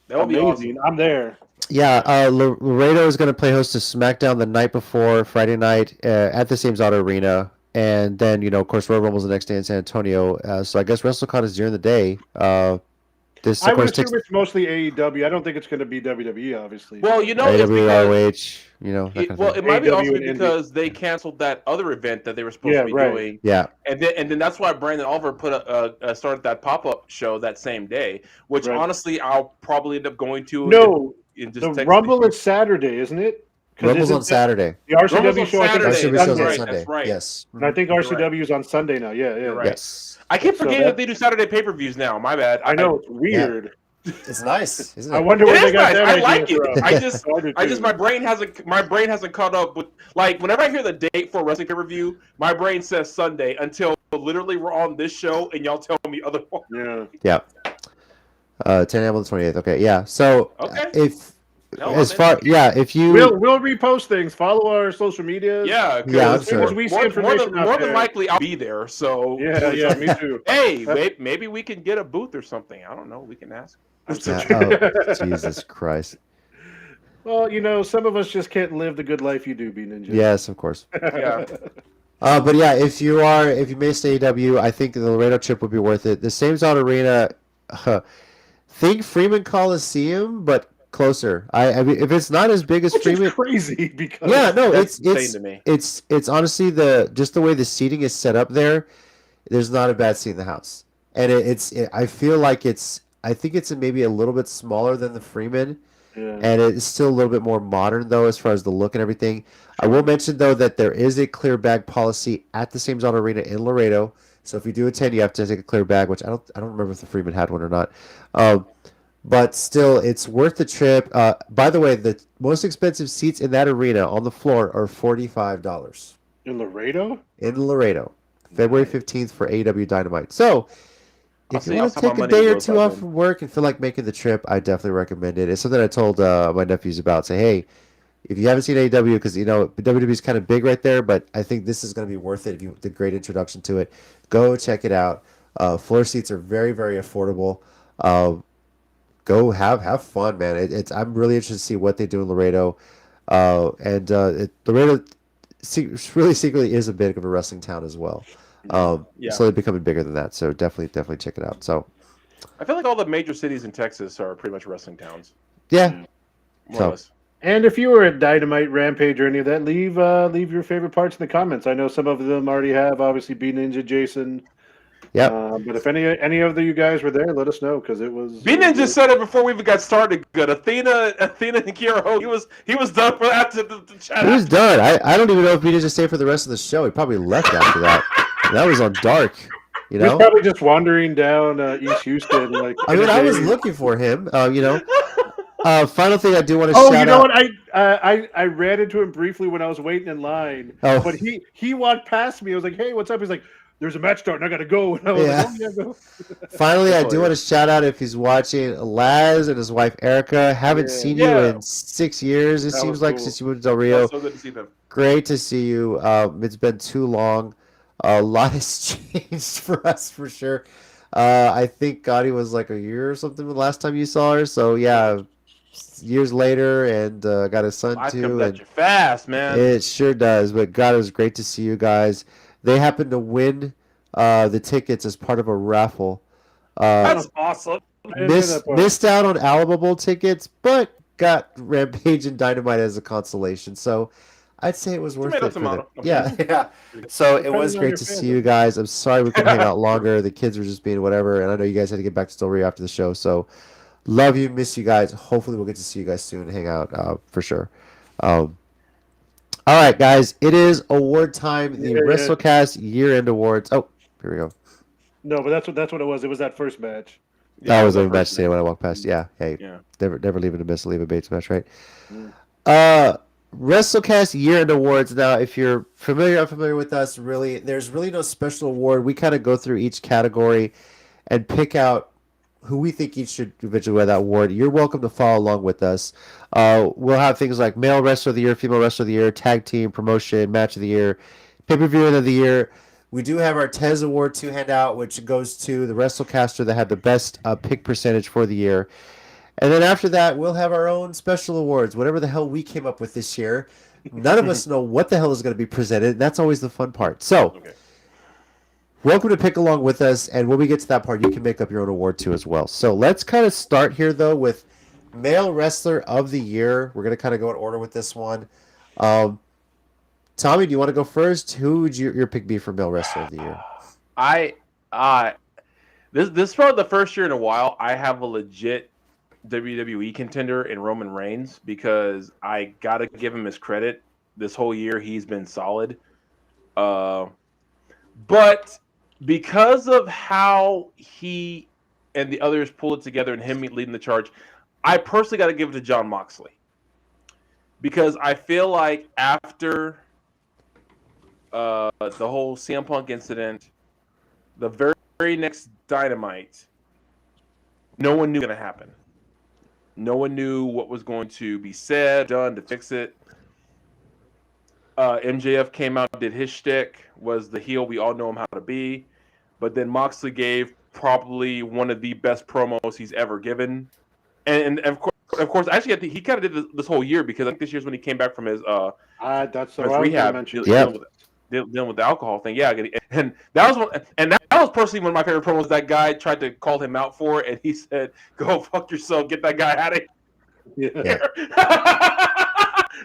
amazing. Awesome. I'm there. Yeah, Laredo is going to play host to SmackDown the night before, Friday night, at the Sames Auto Arena. And then, of course, Royal Rumble's the next day in San Antonio. So I guess WrestleCon is during the day. This, I of would course, takes assume it's mostly AEW. I don't think it's going to be WWE, obviously. Well, you know, it's AEW, because ROH, you know, that kind of well, thing. it might be AEW also and Indie. because they canceled that other event that they were supposed Yeah, to be right. doing, Yeah. and then that's why Brandon Oliver started that pop up show that same day, which Right. honestly I'll probably end up going to. No, and just the text Rumble you. is Saturday, isn't it? 'Cause Rumble's isn't on Saturday. The RCW Rumble's on show, I think, is Saturday. RCW That's show's on right. Sunday. That's right. Yes. And I think You're RCW is on Sunday now. Yeah, yeah. You're right. Yes. I keep So forgetting that- that they do Saturday pay-per-views now. My bad. I know, it's weird. It's nice, isn't it? I wonder It where they is got nice. that I idea like it. from. I just my brain hasn't caught up with, like, whenever I hear the date for a wrestling pay-per-view, my brain says Sunday until literally we're on this show and y'all tell me otherwise. Yeah. Yeah. 10 a.m. on the 28th. Okay. Yeah. So Okay. if No, as I'm far in. yeah, if you We'll repost things. Follow our social media. Yeah, Yeah, I'm because sure. We see information out more than there. likely I'll be there. So Yeah, me too. Hey, maybe we can get a booth or something. I don't know. We can ask. oh, Jesus Christ. Well, you know, some of us just can't live the good life you do, B Ninja. Yes, of course. Yeah. But yeah, if you missed AEW, I think the Laredo trip would be worth it. The same Zone Arena, think Freeman Coliseum, but closer. I mean, if it's not as big as Which Freeman, is crazy because yeah, no, That's it's insane to me. it's honestly just the way the seating is set up there. There's not a bad seat in the house, and I feel like I think it's maybe a little bit smaller than the Freeman. Yeah. And it's still a little bit more modern, though, as far as the look and everything. I will mention, though, that there is a clear bag policy at the same Zone Arena in Laredo. So if you do attend, you have to take a clear bag, which I don't remember if the Freeman had one or not. But still, it's worth the trip. By the way, the most expensive seats in that arena on the floor are $45 In Laredo? in Laredo, February 15th for AEW Dynamite. So if you want to I'll have take my a money day or goes two up off then. from work and feel like making the trip, I definitely recommend it. It's something I told my nephews about. Say, hey, if you haven't seen AEW, because you know WWE is kind of big right there, but I think this is going to be worth it. If you the great introduction to it, go check it out. Floor seats are very, very affordable. Go have fun, man. I'm really interested to see what they do in Laredo, Laredo really secretly is a bit of a wrestling town as well. Yeah. Slowly becoming bigger than that. So definitely check it out. So I feel like all the major cities in Texas are pretty much wrestling towns. yeah, More So- or less. And if you were at Dynamite, Rampage, or any of that, leave your favorite parts in the comments. I know some of them already have. Obviously, B Ninja, Jason. Yep. But if any of you guys were there, let us know because it was. B Ninja said it before we even got started. Good, Athena and Kiro. He was done for that to chat. He was done. I don't even know if he did just stay for the rest of the show. He probably left after that. That was on dark. You He was know. probably just wandering down East Houston. Like I mean, I was looking. looking for him. You know. Final thing I do want to Oh, shout you know out. what? I ran into him briefly when I was waiting in line. Oh. But he walked past me. I was like, "Hey, what's up?" He's like, "There's a match starting. I gotta go." And I was Yeah. like, "Oh yeah, go." Finally, I Oh, do yeah. want to shout out if he's watching Laz and his wife Erica. Haven't Yeah. seen you Yeah. in 6 years. It That seems was like cool. since you moved to Del Rio. So good to see them. Great to see you. It's been too long. A lot has changed for us for sure. I think Gotti was like a year or something the last time you saw her. So yeah, years later, and got a son Life too. comes at And you fast, man. it sure does. But God, it was great to see you guys. They happened to win the tickets as part of a raffle. That's awesome. I didn't hear that part. Missed out on Alamo Bowl tickets, but got Rampage and Dynamite as a consolation. So I'd say it was worth Tomato, it for them. tomato. Yeah. Yeah. So it Depending was on Great your to fandom. see you guys. I'm sorry we couldn't hang out longer. The kids were just being whatever, and I know you guys had to get back to Del Rio after the show. So love you, miss you guys. Hopefully we'll get to see you guys soon and hang out for sure. All right, guys, it is award time. The Yeah. WrestleCast Year End Awards. Oh, here we go. No, but that's what it was. It was that first match. That was the a match first today when I walked past. Yeah, hey, Yeah. never leaving to miss a Leave a Bates match, right? Mm. WrestleCast Year End Awards. Now, if you're unfamiliar with us, really, there's really no special award. We kind of go through each category and pick out who we think each should eventually win that award. You're welcome to follow along with us. We'll have things like Male Wrestler of the Year, Female Wrestler of the Year, Tag Team, Promotion, Match of the Year, Pay-Per-View of the Year. We do have our Tez Award to hand out, which goes to the WrestleCaster that had the best pick percentage for the year. And then after that, we'll have our own special awards, whatever the hell we came up with this year. None of us know what the hell is going to be presented. And that's always the fun part. So, Okay. welcome to pick along with us. And when we get to that part, you can make up your own award too as well. So let's kind of start here though with male wrestler of the year. We're gonna kind of go in order with this one. Tommy, do you want to go first? Who would your pick be for male wrestler of the year? This is probably the first year in a while I have a legit WWE contender in Roman Reigns, because I gotta give him his credit. This whole year he's been solid. But because of how he and the others pulled it together and him leading the charge, I personally got to give it to Jon Moxley, because I feel like after the whole CM Punk incident, the very next Dynamite, no one knew what was going to happen. No one knew what was going to be said, done to fix it. MJF came out, did his shtick, was the heel we all know him how to be. But then Moxley gave probably one of the best promos he's ever given. And of course, actually, I think he kind of did this whole year, because I think this year's when he came back from his that's his what rehab, I dealing with the alcohol thing. Yeah, and that was personally one of my favorite promos. That guy tried to call him out for it, and he said, "Go fuck yourself, get that guy out of here." Yeah.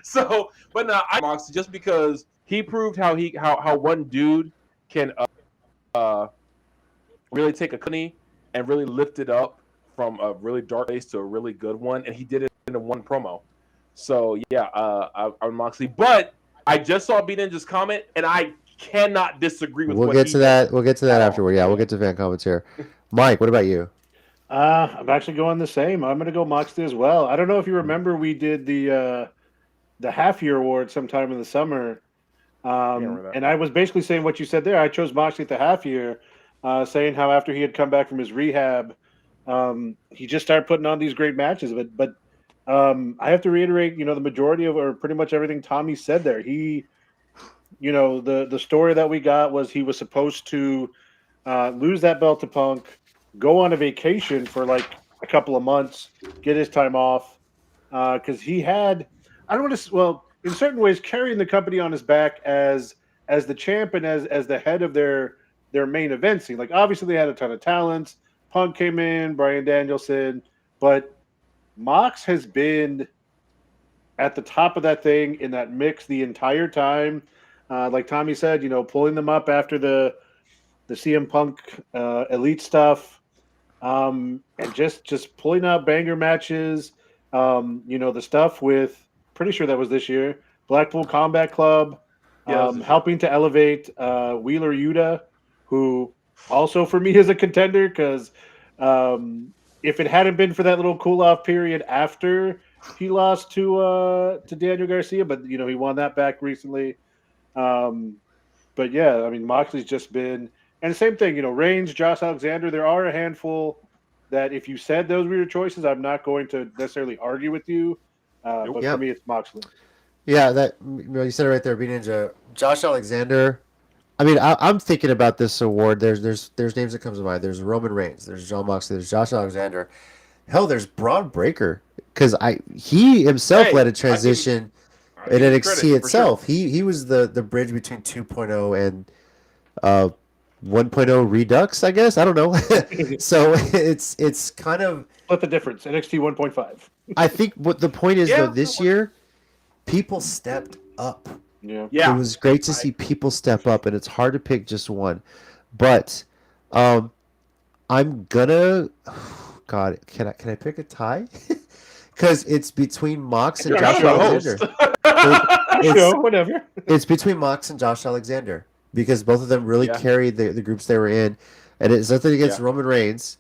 So, but no, I Moxley just because he proved how one dude can really take a company and really lift it up from a really dark place to a really good one, and he did it in one promo. So yeah, I'm Moxley, but I just saw B Ninja's comment, and I cannot disagree with. We'll get to that. We'll get to that afterward. Yeah, we'll get to fan comments here. Mike, what about you? I'm actually going the same. I'm going to go Moxley as well. I don't know if you remember, we did the half year award sometime in the summer, and I was basically saying what you said there. I chose Moxley at the half year, saying how after he had come back from his rehab, he just started putting on these great matches. But I have to reiterate, the majority of, or pretty much everything Tommy said there. He, the story that we got was he was supposed to lose that belt to Punk, go on a vacation for like a couple of months, get his time off, because he had, I don't want to, well, in certain ways, carrying the company on his back as the champ and as the head of their main event scene. Like, obviously they had a ton of talents. Punk came in, Bryan Danielson, but Mox has been at the top of that thing in that mix the entire time. Like Tommy said, pulling them up after the CM Punk Elite stuff, and just pulling out banger matches. The stuff with, pretty sure that was this year, Blackpool Combat Club, helping to elevate Wheeler Yuta, who also for me is a contender, because if it hadn't been for that little cool-off period after he lost to Daniel Garcia, but he won that back recently. But yeah, I mean, Moxley's just been, and the same thing, Reigns, Josh Alexander. There are a handful that if you said those were your choices, I'm not going to necessarily argue with you. But for me, it's Moxley. Yeah, that you said it right there, B Ninja. Josh Alexander. I mean, I'm thinking about this award. There's names that comes to mind. There's Roman Reigns. There's Jon Moxley. There's Josh Alexander. Hell, there's Braun Breaker, because he himself led a transition in NXT itself. Sure. He was the bridge between 2.0 and 1.0 Redux, I guess. I don't know. So it's kind of what the difference. NXT 1.5. I think what the point is though, this year people stepped up. Yeah. It was great to see people step up, and it's hard to pick just one. But I'm gonna God, can I pick a tie? Because it's between Mox and Josh Alexander. Whatever. It's between Mox and Josh Alexander, because both of them really carried the groups they were in, and it's nothing against Roman Reigns,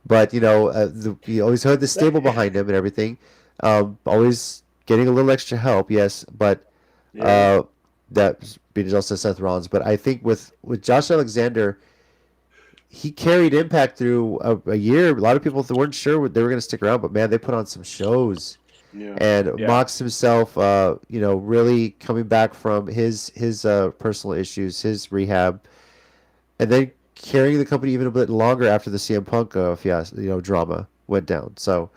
but you always had the stable behind him and everything, always getting a little extra help, yes, but that being also Seth Rollins. But I think with Josh Alexander, he carried Impact through a year. A lot of people weren't sure they were going to stick around, but man, they put on some shows. Yeah. And Mox himself, really coming back from his personal issues, his rehab, and then carrying the company even a bit longer after the CM Punk drama went down. So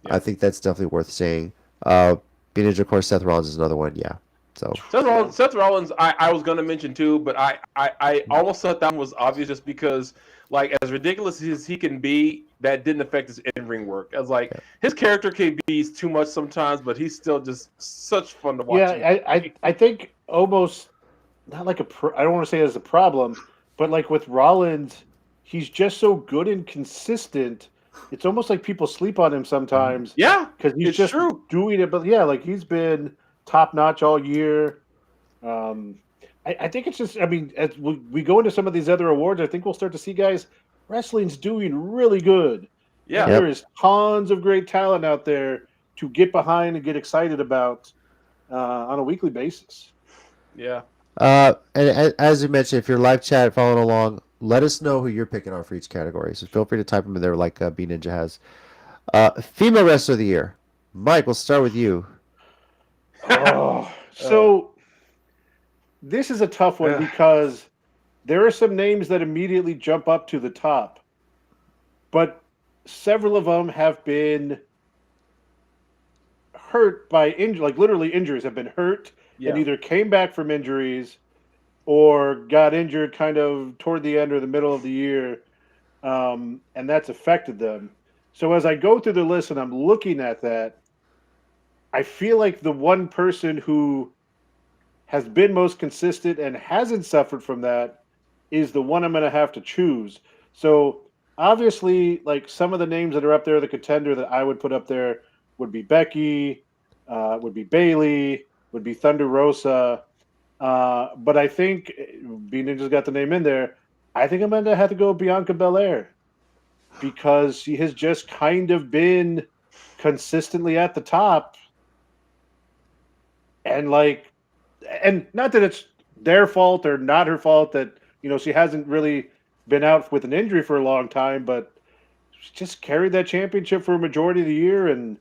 I think that's definitely worth saying. Being, of course, Seth Rollins is another one. Yeah. So Seth Rollins, I was gonna mention too, but I almost thought that one was obvious just because, like, as ridiculous as he can be, that didn't affect his in-ring work. I was like, his character can be too much sometimes, but he's still just such fun to watch. Yeah, I think almost not like I don't want to say it's a problem, but like with Rollins, he's just so good and consistent. It's almost like people sleep on him sometimes. Yeah, because he's just doing it. But yeah, like he's been top notch all year. I think it's just. I mean, as we go into some of these other awards, I think we'll start to see guys. Wrestling's doing really good. Yeah, there is tons of great talent out there to get behind and get excited about on a weekly basis. Yeah. And as you mentioned, if you're live chat following along, let us know who you're picking on for each category. So feel free to type them in there like B Ninja has. Female Wrestler of the Year. Mike, we'll start with you. So this is a tough one because there are some names that immediately jump up to the top, but several of them have been hurt by like literally injuries, have been hurt and either came back from injuries or got injured kind of toward the end or the middle of the year, and that's affected them. So as I go through the list and I'm looking at that, I feel like the one person who has been most consistent and hasn't suffered from that is the one I'm going to have to choose. So obviously, like some of the names that are up there, the contender that I would put up there would be Becky, would be Bayley, would be Thunder Rosa. But I think B Ninja's got the name in there. I think I'm going to have to go Bianca Belair because she has just kind of been consistently at the top. And not that it's their fault or not her fault that, she hasn't really been out with an injury for a long time, but she just carried that championship for a majority of the year and,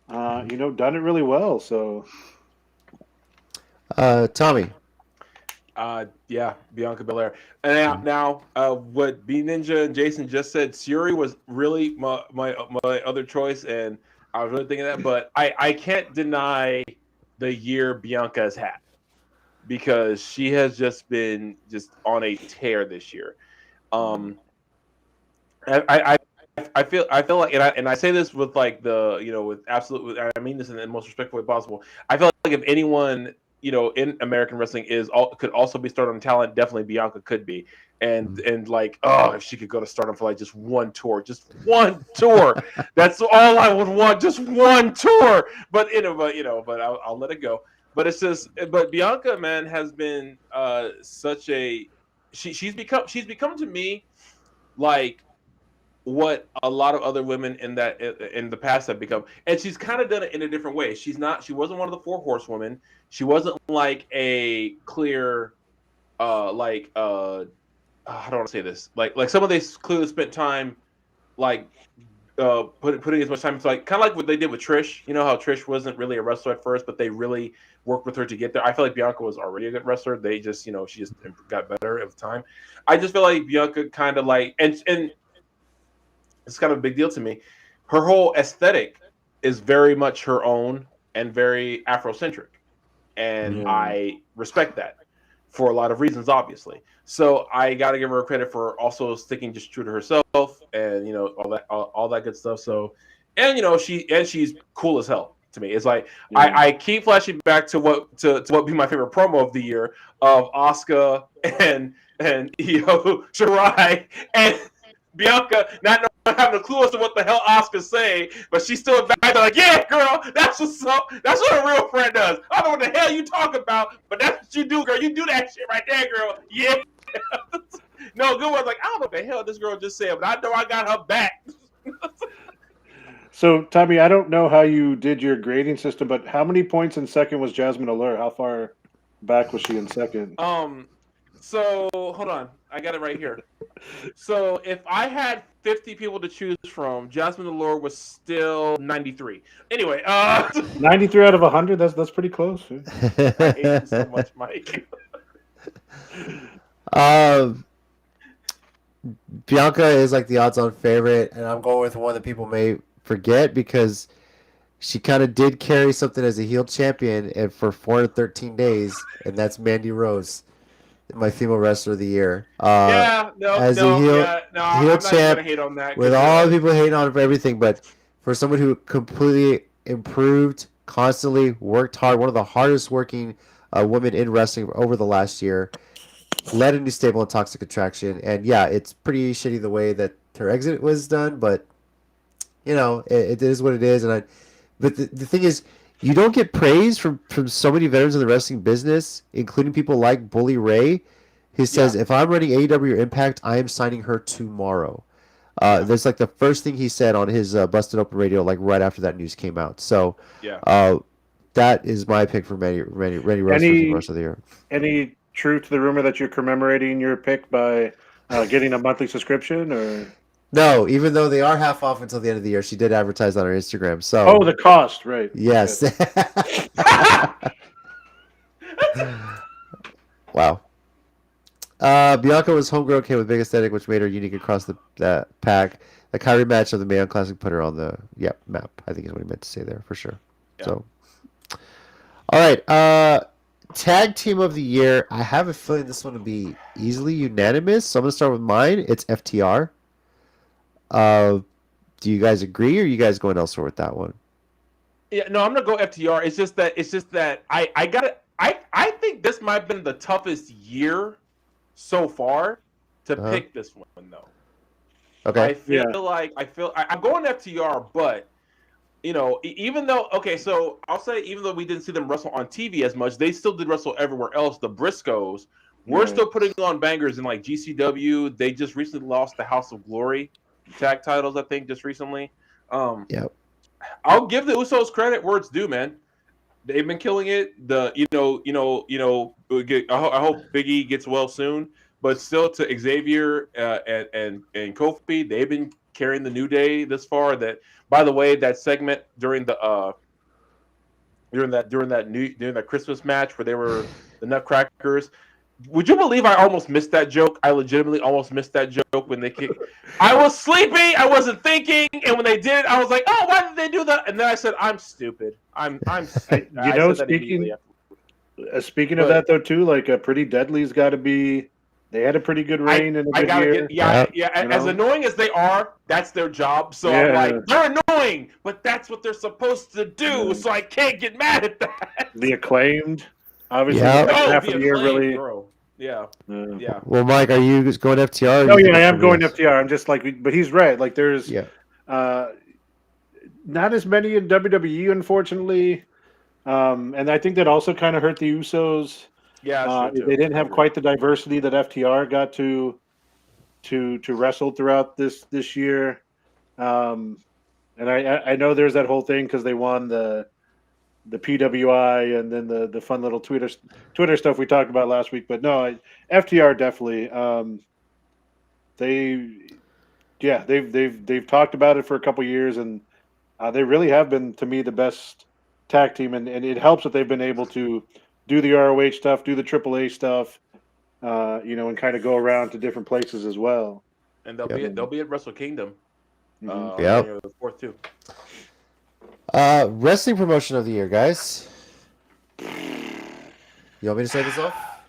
done it really well. So, Tommy. Yeah, Bianca Belair. And now, what B Ninja and Jason just said, Suri was really my other choice, and I was really thinking that, but I can't deny the year Bianca has had because she has just been on a tear this year. I feel like, and I say this with like with absolute, I mean this in the most respectful way possible. I feel like if anyone in American wrestling could also be Stardom talent, definitely Bianca could be. And like, if she could go to Stardom for like just one tour, that's all I would want, just one tour. But I'll let it go. But it's just, but Bianca, man, has been such a she's become to me like what a lot of other women in the past have become, and she's kind of done it in a different way. She wasn't one of the four horsewomen. She wasn't like a clear, I don't want to say this, like some of they clearly spent time, like putting as much time into, like kind of like what they did with Trish. You know how Trish wasn't really a wrestler at first, but they really worked with her to get there. I feel like Bianca was already a good wrestler. They just, she just got better with time. I just feel like Bianca kind of like, and it's kind of a big deal to me. Her whole aesthetic is very much her own and very Afrocentric. And I respect that for a lot of reasons, obviously. So I got to give her credit for also sticking just true to herself and, all that good stuff. So, and, she's cool as hell to me. It's like, I keep flashing back to what be my favorite promo of the year of Asuka and Io Shirai and Bianca not having a clue as to what the hell Asuka's saying, but she's still back there like, yeah, girl, that's what's up. That's what a real friend does. I don't know what the hell you talk about, but that's what you do, girl. You do that shit right there, girl. Yeah. No, good one's like, I don't know what the hell this girl just said, but I know I got her back. So, Tommy, I don't know how you did your grading system, but how many points in second was Jasmine Allure? How far back was she in second? So hold on, I got it right here. So if I had 50 people to choose from, Jasmine Allure was still 93. Anyway, 93 out of 100. That's pretty close. I hate you so much, Mike. Bianca is like the odds-on favorite, and I'm going with one that people may forget because she kind of did carry something as a heel champion and for 413 days, and that's Mandy Rose, my female wrestler of the year. Yeah, As a heel I'm not even champ, gonna hate on that with because all the people hating on her for everything, but for someone who completely improved, constantly worked hard, one of the hardest working women in wrestling over the last year, led a new stable in Toxic Attraction, and yeah, it's pretty shitty the way that her exit was done, but it is what it is, but the thing is, you don't get praise from so many veterans in the wrestling business, including people like Bully Ray, who says, if I'm running AEW or Impact, I am signing her tomorrow. That's like the first thing he said on his Busted Open Radio, like right after that news came out. So, that is my pick for Randy Rose for the rest of the year. Any truth to the rumor that you're commemorating your pick by getting a monthly subscription, or? No, even though they are half off until the end of the year, she did advertise on her Instagram. So, oh, the cost, right? Yes. Wow. Bianca was homegrown, came with big aesthetic, which made her unique across the pack. The Kyrie match of the Mayon Classic put her on the map, I think is what he meant to say there, for sure. Yeah. So, all right. Tag team of the year. I have a feeling this one will be easily unanimous, so I'm going to start with mine. It's FTR. Do you guys agree, or are you guys going elsewhere with that one? Yeah, no, I'm gonna go FTR. It's just that I think this might have been the toughest year so far to pick this one though. Okay. I feel I'm going FTR, but even though so I'll say even though we didn't see them wrestle on TV as much, they still did wrestle everywhere else. The Briscoes were still putting on bangers in like GCW. They just recently lost the House of Glory tag titles, I think, just recently. Yep. I'll give the Usos credit where it's due, man. They've been killing it. I hope Big E gets well soon. But still, to Xavier and Kofi, they've been carrying the New Day this far. That, by the way, that segment during that Christmas match where they were the Nutcrackers. Would you believe I almost missed that joke? I legitimately almost missed that joke when they kicked. I was sleepy. I wasn't thinking, and when they did, I was like, "Oh, why did they do that?" And then I said, "I'm stupid. Speaking of that though, too, like Pretty Deadly's got to be. They had a pretty good reign in a good year. As annoying as they are, that's their job. So I'm like, they're annoying, but that's what they're supposed to do. So I can't get mad at that. The Acclaimed. Obviously, half of the year really. Bro. Yeah. Well, Mike, are you going FTR? Oh, yeah, I am going FTR. I'm just like, but he's right. Like, there's not as many in WWE, unfortunately. And I think that also kind of hurt the Usos. Yeah, they didn't have quite the diversity that FTR got to wrestle throughout this year. And I know there's that whole thing because they won the PWI and then the fun little Twitter stuff we talked about last week. But no, FTR definitely. They've talked about it for a couple years, and they really have been, to me, the best tag team. And it helps that they've been able to do the ROH stuff, do the AAA stuff, and kind of go around to different places as well. And they'll be at Wrestle Kingdom. The 4th too. Wrestling promotion of the year, guys. You want me to start this off?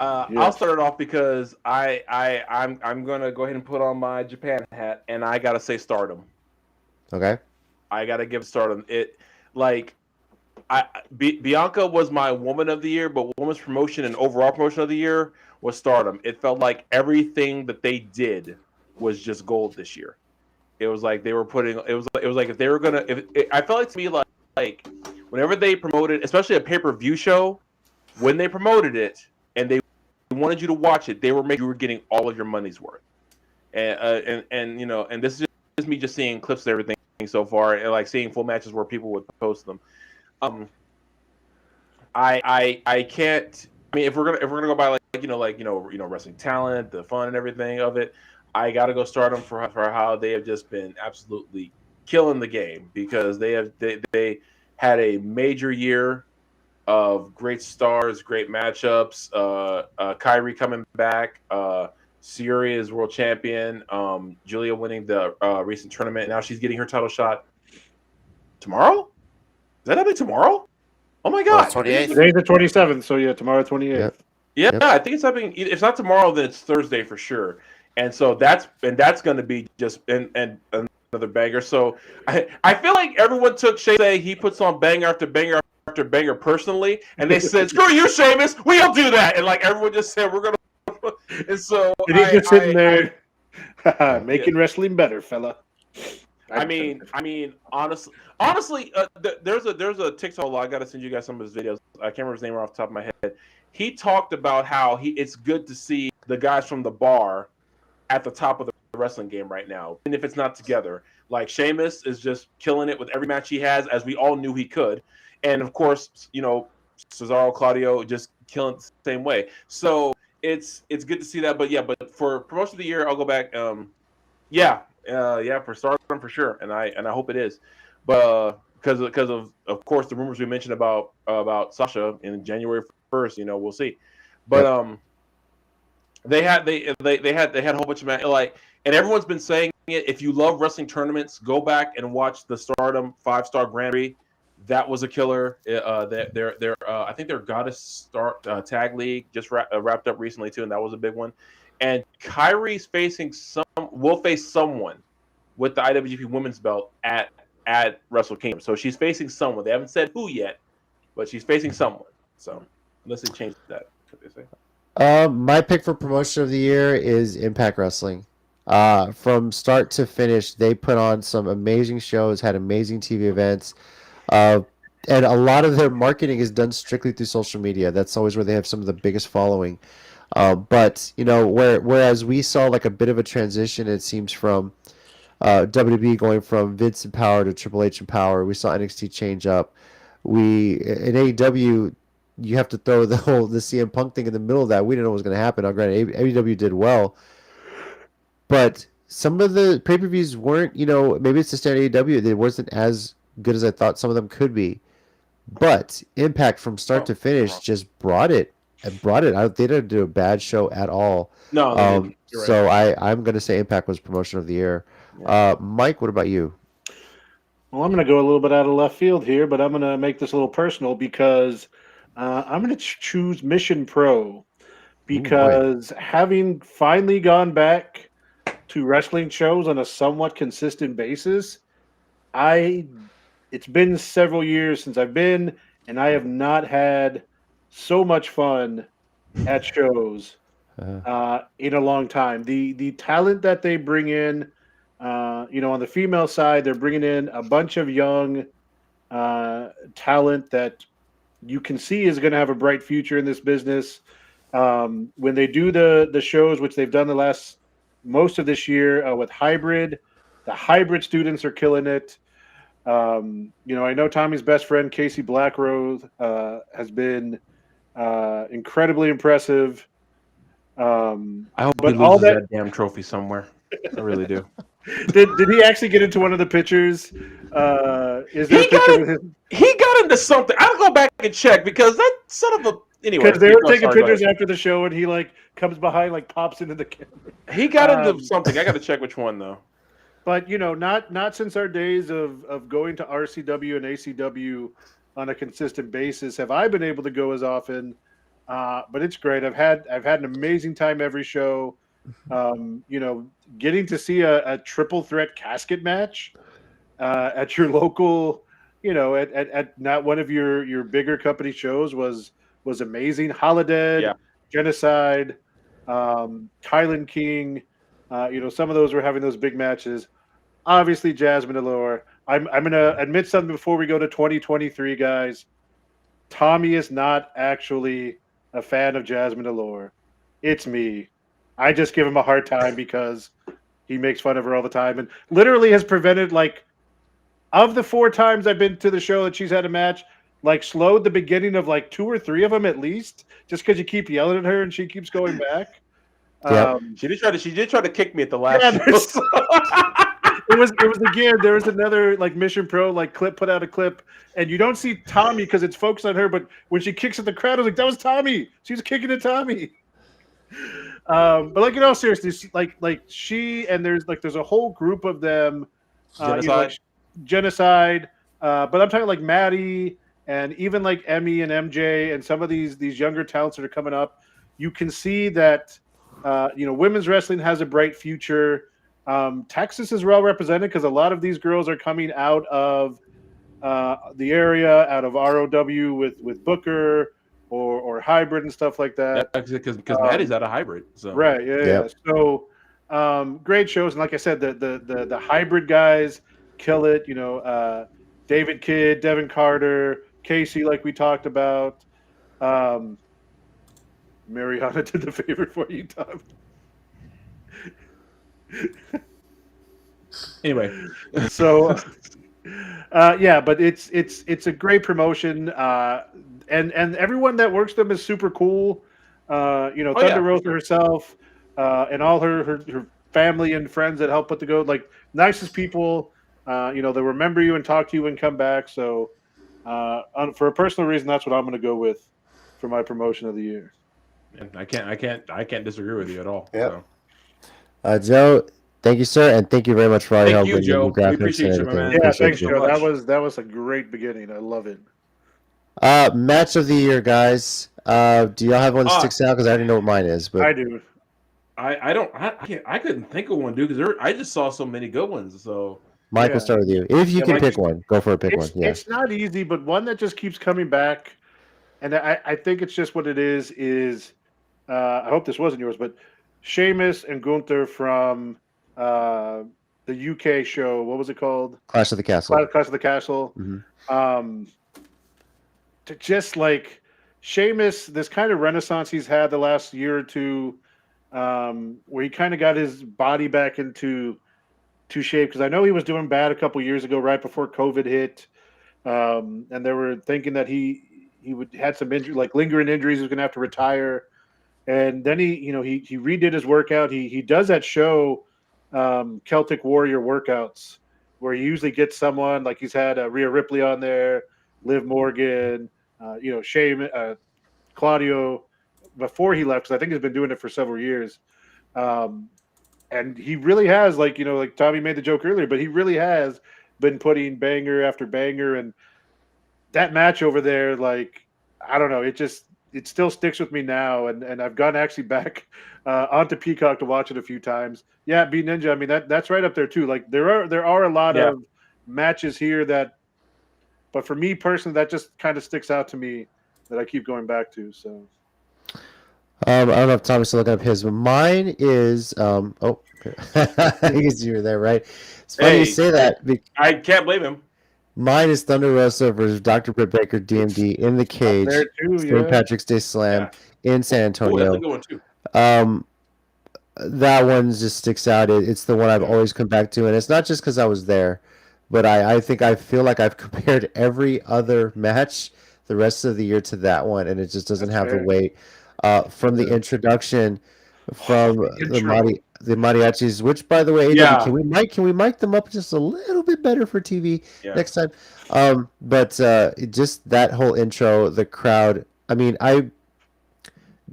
I'll start it off because I'm gonna go ahead and put on my Japan hat, and I gotta say Stardom. Okay. I gotta give Stardom Bianca was my woman of the year, but women's promotion and overall promotion of the year was Stardom. It felt like everything that they did was just gold this year. It was like they were putting. It was like if they were gonna. I felt like to me like whenever they promoted, especially a pay-per-view show, when they promoted it and they wanted you to watch it, they were making you were getting all of your money's worth. And this is just me just seeing clips of everything so far, and like seeing full matches where people would post them. I can't. I mean, if we're gonna go by wrestling talent, the fun and everything of it, I gotta go Stardom for how they have just been absolutely killing the game because they had a major year of great stars, great matchups. Kyrie coming back, Syuri is world champion, Julia winning the recent tournament. Now she's getting her title shot tomorrow. that happening tomorrow? Oh my Well, god! 28th. Today's the 27th, so yeah, tomorrow 28th. Yep. Yeah, Yep. I think it's happening. If not tomorrow, then it's Thursday for sure. And so that's going to be just and another banger. So I feel like everyone took Say he puts on banger after banger after banger personally, and they said, "Screw you, Sheamus, we'll do that." And like everyone just said, "We're gonna." And so And he's just sitting there making Yeah. wrestling better, fella. I mean, honestly, there's a TikTok. I got to send you guys some of his videos. I can't remember his name off the top of my head. He talked about how it's good to see the guys from the bar at the top of the wrestling game right now, and if it's not together. Like Sheamus is just killing it with every match he has, as we all knew he could, and of course, Cesaro, Claudio just killing it the same way. So it's good to see that. But for promotion of the year, I'll go back. For Stardom for sure, and I hope it is, but because of course the rumors we mentioned about Sasha in January 1st, we'll see, but they had a whole bunch of and everyone's been saying it. If you love wrestling tournaments, go back and watch the Stardom 5-star Grand Prix. That was a killer. I think their Goddess Tag League just wrapped up recently too, and that was a big one. And Kyrie's will face someone with the IWGP Women's Belt at Wrestle Kingdom. So she's facing someone. They haven't said who yet, but she's facing someone. So unless they change that, what they say. My pick for promotion of the year is Impact Wrestling. From start to finish, they put on some amazing shows, had amazing TV events, and a lot of their marketing is done strictly through social media. That's always where they have some of the biggest following. But whereas we saw like a bit of a transition, it seems, from WWE going from Vince in power to Triple H in power. We saw NXT change up. In AEW, you have to throw the CM Punk thing in the middle of that. We didn't know what was going to happen. Now, granted, AEW did well, but some of the pay-per-views weren't. Maybe it's the standard AEW. It wasn't as good as I thought some of them could be. But Impact from start to finish just brought it. They didn't do a bad show at all. No, you're right. So I'm going to say Impact was promotion of the year. Mike, what about you? Well, I'm going to go a little bit out of left field here, but I'm going to make this a little personal because I'm going to choose Mission Pro because having finally gone back to wrestling shows on a somewhat consistent basis, it's been several years since I've been, and I have not had so much fun at shows in a long time. The talent that they bring in, on the female side, they're bringing in a bunch of young talent that you can see is going to have a bright future in this business. When they do the shows, which they've done most of this year with hybrid, the hybrid students are killing it. I know Tommy's best friend, Casey Blackrose, has been incredibly impressive. I hope he loses that damn trophy somewhere. I really do. Did he actually get into one of the pictures? Is there he got into something. I'll go back and check because that son of a anyway. Because they were taking pictures after the show, and he comes behind, pops into the camera. He got into something. I got to check which one though. But not since our days of going to RCW and ACW on a consistent basis have I been able to go as often. But it's great. I've had an amazing time every show. Getting to see a triple threat casket match at your local, at not one of your bigger company shows was amazing. Holiday, Genocide, Kylan King. Some of those were having those big matches. Obviously, Jasmine Allure. I'm going to admit something before we go to 2023, guys. Tommy is not actually a fan of Jasmine Allure. It's me. I just give him a hard time because he makes fun of her all the time and literally has prevented, of the 4 times I've been to the show that she's had a match, slowed the beginning of 2 or 3 of them at least, just because you keep yelling at her and she keeps going back. She did try to kick me at the last show. It was again. There was another Mission Pro clip, put out a clip, and you don't see Tommy because it's focused on her. But when she kicks at the crowd, I was like, "That was Tommy. She was kicking at Tommy." But in all seriousness, she and there's a whole group of them. Genocide. Genocide. But I'm talking like Maddie and even like Emmy and MJ and some of these younger talents that are coming up. You can see that women's wrestling has a bright future. Texas is well represented because a lot of these girls are coming out of the area, out of ROW with Booker or Hybrid and stuff like Yeah, that. because Maddie's out of hybrid. So Right. Yeah. So great shows, and like I said, the Hybrid guys kill it. David Kidd, Devin Carter, Casey, like we talked about. Mariana did the favor for you, Tom. anyway, So yeah, but it's a great promotion, and everyone that works them is super cool. Thunder Rosa herself, and all her family and friends that help put the go, like nicest people. They remember you and talk to you and come back. So for a personal reason, that's what I'm going to go with for my promotion of the year. and I can't disagree with you at all. Yep. So. Joe, thank you, sir, and thank you very much for all your help Thank you, with the Joe. new graphics We appreciate and you, my everything. man. Yeah, Appreciate thanks, you. Joe. much. That was a great beginning. I love it. Match of the year, guys. Do y'all have one that sticks out? Because I already know what mine is. But I do. I couldn't think of one, dude, because I just saw so many good ones. So Mike, we'll start with you. If you can Mike, pick one, go for a pick one. Yeah. It's not easy, but one that just keeps coming back, and I think it's just what it is I hope this wasn't yours, but Sheamus and Gunther from the UK show. What was it called? Clash of the Castle. Clash of the Castle. Mhm. To just like Sheamus, this kind of renaissance he's had the last year or two, where he kind of got his body back into shape, because I know he was doing bad a couple years ago, right before COVID hit, and they were thinking that he had some injury, like lingering injuries, he was going to have to retire. And then he redid his workout. He does that show, Celtic Warrior workouts, where he usually gets someone, like he's had Rhea Ripley on there, Liv Morgan, Claudio before he left, because I think he's been doing it for several years. And he really has, like Tommy made the joke earlier, but he really has been putting banger after banger. And that match over there, like, I don't know, it still sticks with me now. And I've gone actually back onto Peacock to watch it a few times. Yeah, B Ninja, I mean, that's right up there too. Like there are a lot of matches here but for me personally, that just kind of sticks out to me, that I keep going back to. So I don't know if Tommy's still looking up his, but mine is I guess you were there, right? It's funny you say that. I can't blame him. Mine is Thunder Rosa versus Dr. Britt Baker, DMD, in the cage, there too, St. Patrick's Day Slam in San Antonio. That's a good one too. That one just sticks out. It's the one I've always come back to, and it's not just because I was there, but I feel like I've compared every other match the rest of the year to that one, and it just doesn't have the weight. From the introduction, from the mariachis, which, by the way, can we mic them up just a little bit better for TV next time? But just that whole intro, the crowd. I mean,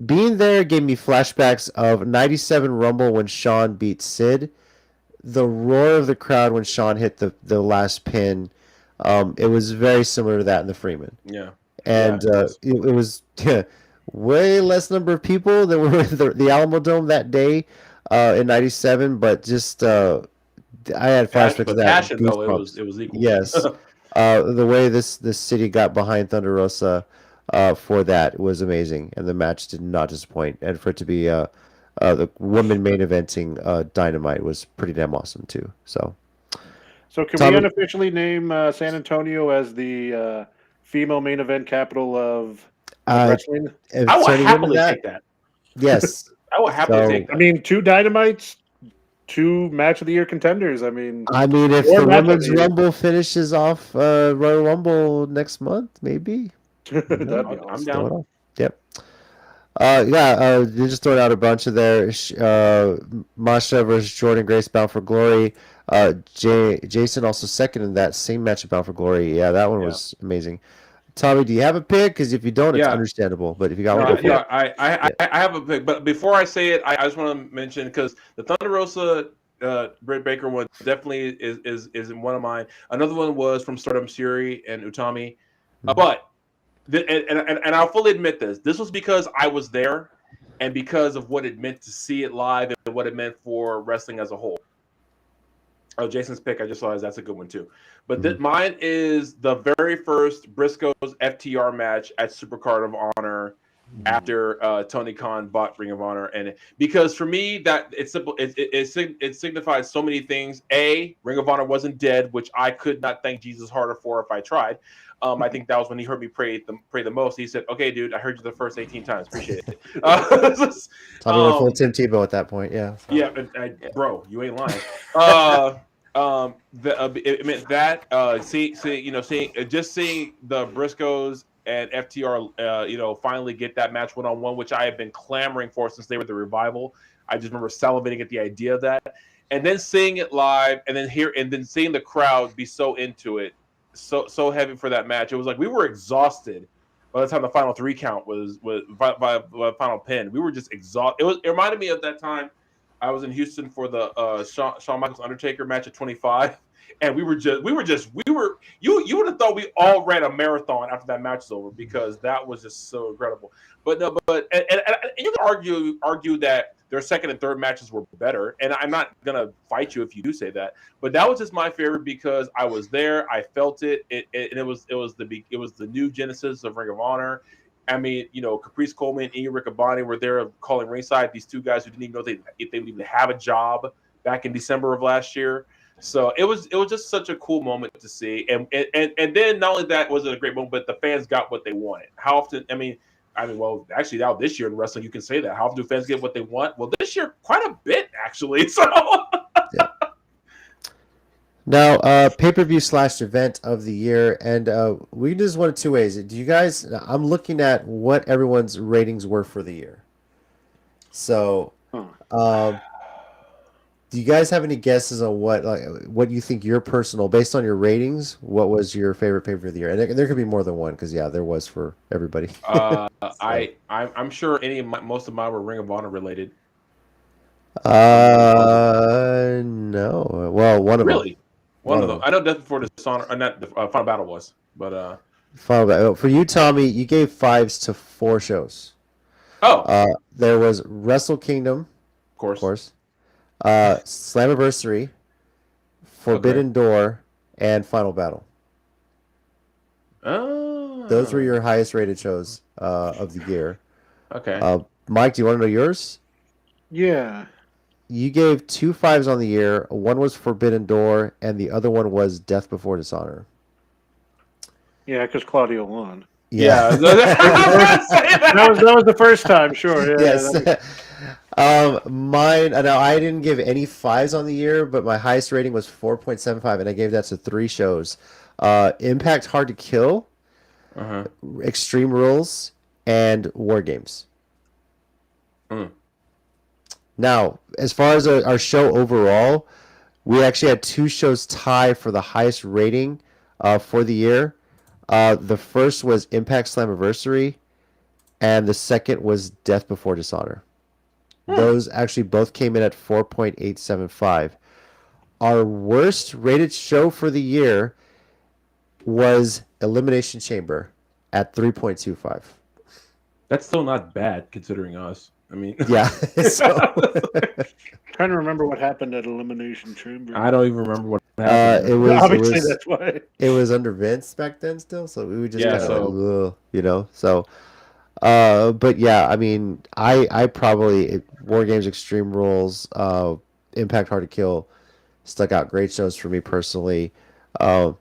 being there gave me flashbacks of '97 Rumble when Shawn beat Sid. The roar of the crowd when Shawn hit the last pin, it was very similar to that in the Freeman. Yeah. And it was way less number of people that were in the Alamo Dome that day in '97, but just I had flashbacks of that. Passion, though, it was equal. Yes. The way this city got behind Thunder Rosa for that was amazing, and the match did not disappoint. And for it to be the woman main eventing Dynamite was pretty damn awesome too. So can we unofficially name San Antonio as the female main event capital of wrestling? I would happily take that. Yes. I would happily take that. I mean, 2 Dynamites, 2 match of the year contenders. I mean, if the women's Rumble finishes off Royal Rumble next month, maybe. That'd be awesome. I'm down. Yep. They just throwing out a bunch of there. Masha versus Jordan Grace, Bound for Glory. Jason also second in that same match of Bound for Glory. Yeah, that one was amazing. Tommy, do you have a pick? Because if you don't, it's understandable. But if you got one, I have a pick. But before I say it, I just want to mention, because the Thunder Rosa Britt Baker one definitely is one of mine. Another one was from Stardom Siri and Utami, but and I'll fully admit this. This was because I was there, and because of what it meant to see it live and what it meant for wrestling as a whole. Oh, Jason's pick, I just realized that's a good one too. But mine is the very first Briscoes FTR match at Supercard of Honor after Tony Khan bought Ring of Honor, and because for me that it's simple, it signifies so many things. A, Ring of Honor wasn't dead, which I could not thank Jesus harder for if I tried. I think that was when he heard me pray the most. He said, "Okay, dude, I heard you the first 18 times. Appreciate it." Tommy went full Tim Tebow at that point. Yeah. So. Yeah, bro, you ain't lying. It meant that seeing the Briscoes and FTR, finally get that match 1-on-1, which I have been clamoring for since they were the Revival. I just remember salivating at the idea of that, and then seeing it live, and then seeing the crowd be so into it, so heavy for that match. It was like we were exhausted by the time the final 3 count was by final pin. We were just exhausted. It reminded me of that time I was in Houston for the Shawn Michaels Undertaker match at 25, and you would have thought we all ran a marathon after that match was over because that was just so incredible. But you can argue that their second and third matches were better, and I'm not gonna fight you if you do say that. But that was just my favorite because I was there, I felt it, and it was the new genesis of Ring of Honor. I mean, Caprice Coleman and Io Riccaboni were there calling ringside. These two guys who didn't even know if they would even have a job back in December of last year. So it was just such a cool moment to see. And then not only that was it a great moment, but the fans got what they wanted. How often? Well, actually, now this year in wrestling, you can say that. How often do fans get what they want? Well, this year, quite a bit actually. So. Yeah. Now, pay-per-view / event of the year, and we can do this one of two ways. Do you guys? I'm looking at what everyone's ratings were for the year. So, do you guys have any guesses on what you think your personal, based on your ratings, what was your favorite pay-per-view of the year? And there could be more than one because there was for everybody. So. I'm sure most of mine were Ring of Honor related. No. Well, one of them. Really? One of them. I know Death Before Dishonor, not the Final Battle was, but Final Battle. For you, Tommy, you gave 5s to 4 shows. Oh. There was Wrestle Kingdom, of course. Slammiversary, Forbidden Door, and Final Battle. Oh. Those were your highest rated shows of the year. Okay. Mike, do you want to know yours? Yeah. You gave 2 5s on the year. One was Forbidden Door, and the other one was Death Before Dishonor. Yeah, because Claudio won. Yeah. that was the first time, sure. Yeah, yes. Mine. Now I didn't give any 5s on the year, but my highest rating was 4.75, and I gave that to 3 shows. Impact Hard to Kill, Extreme Rules, and War Games. Now, as far as our show overall, we actually had 2 shows tie for the highest rating for the year. The first was Impact Slammiversary, and the second was Death Before Dishonor. Those actually both came in at 4.875. Our worst rated show for the year was Elimination Chamber at 3.25. That's still not bad considering us. I mean, yeah. Trying to remember what happened at Elimination Chamber. I don't even remember what happened. Obviously, that's why. It was under Vince back then still, so we would just So, but yeah, I mean, I probably War Games, Extreme Rules, Impact Hard to Kill stuck out. Great shows for me personally. It's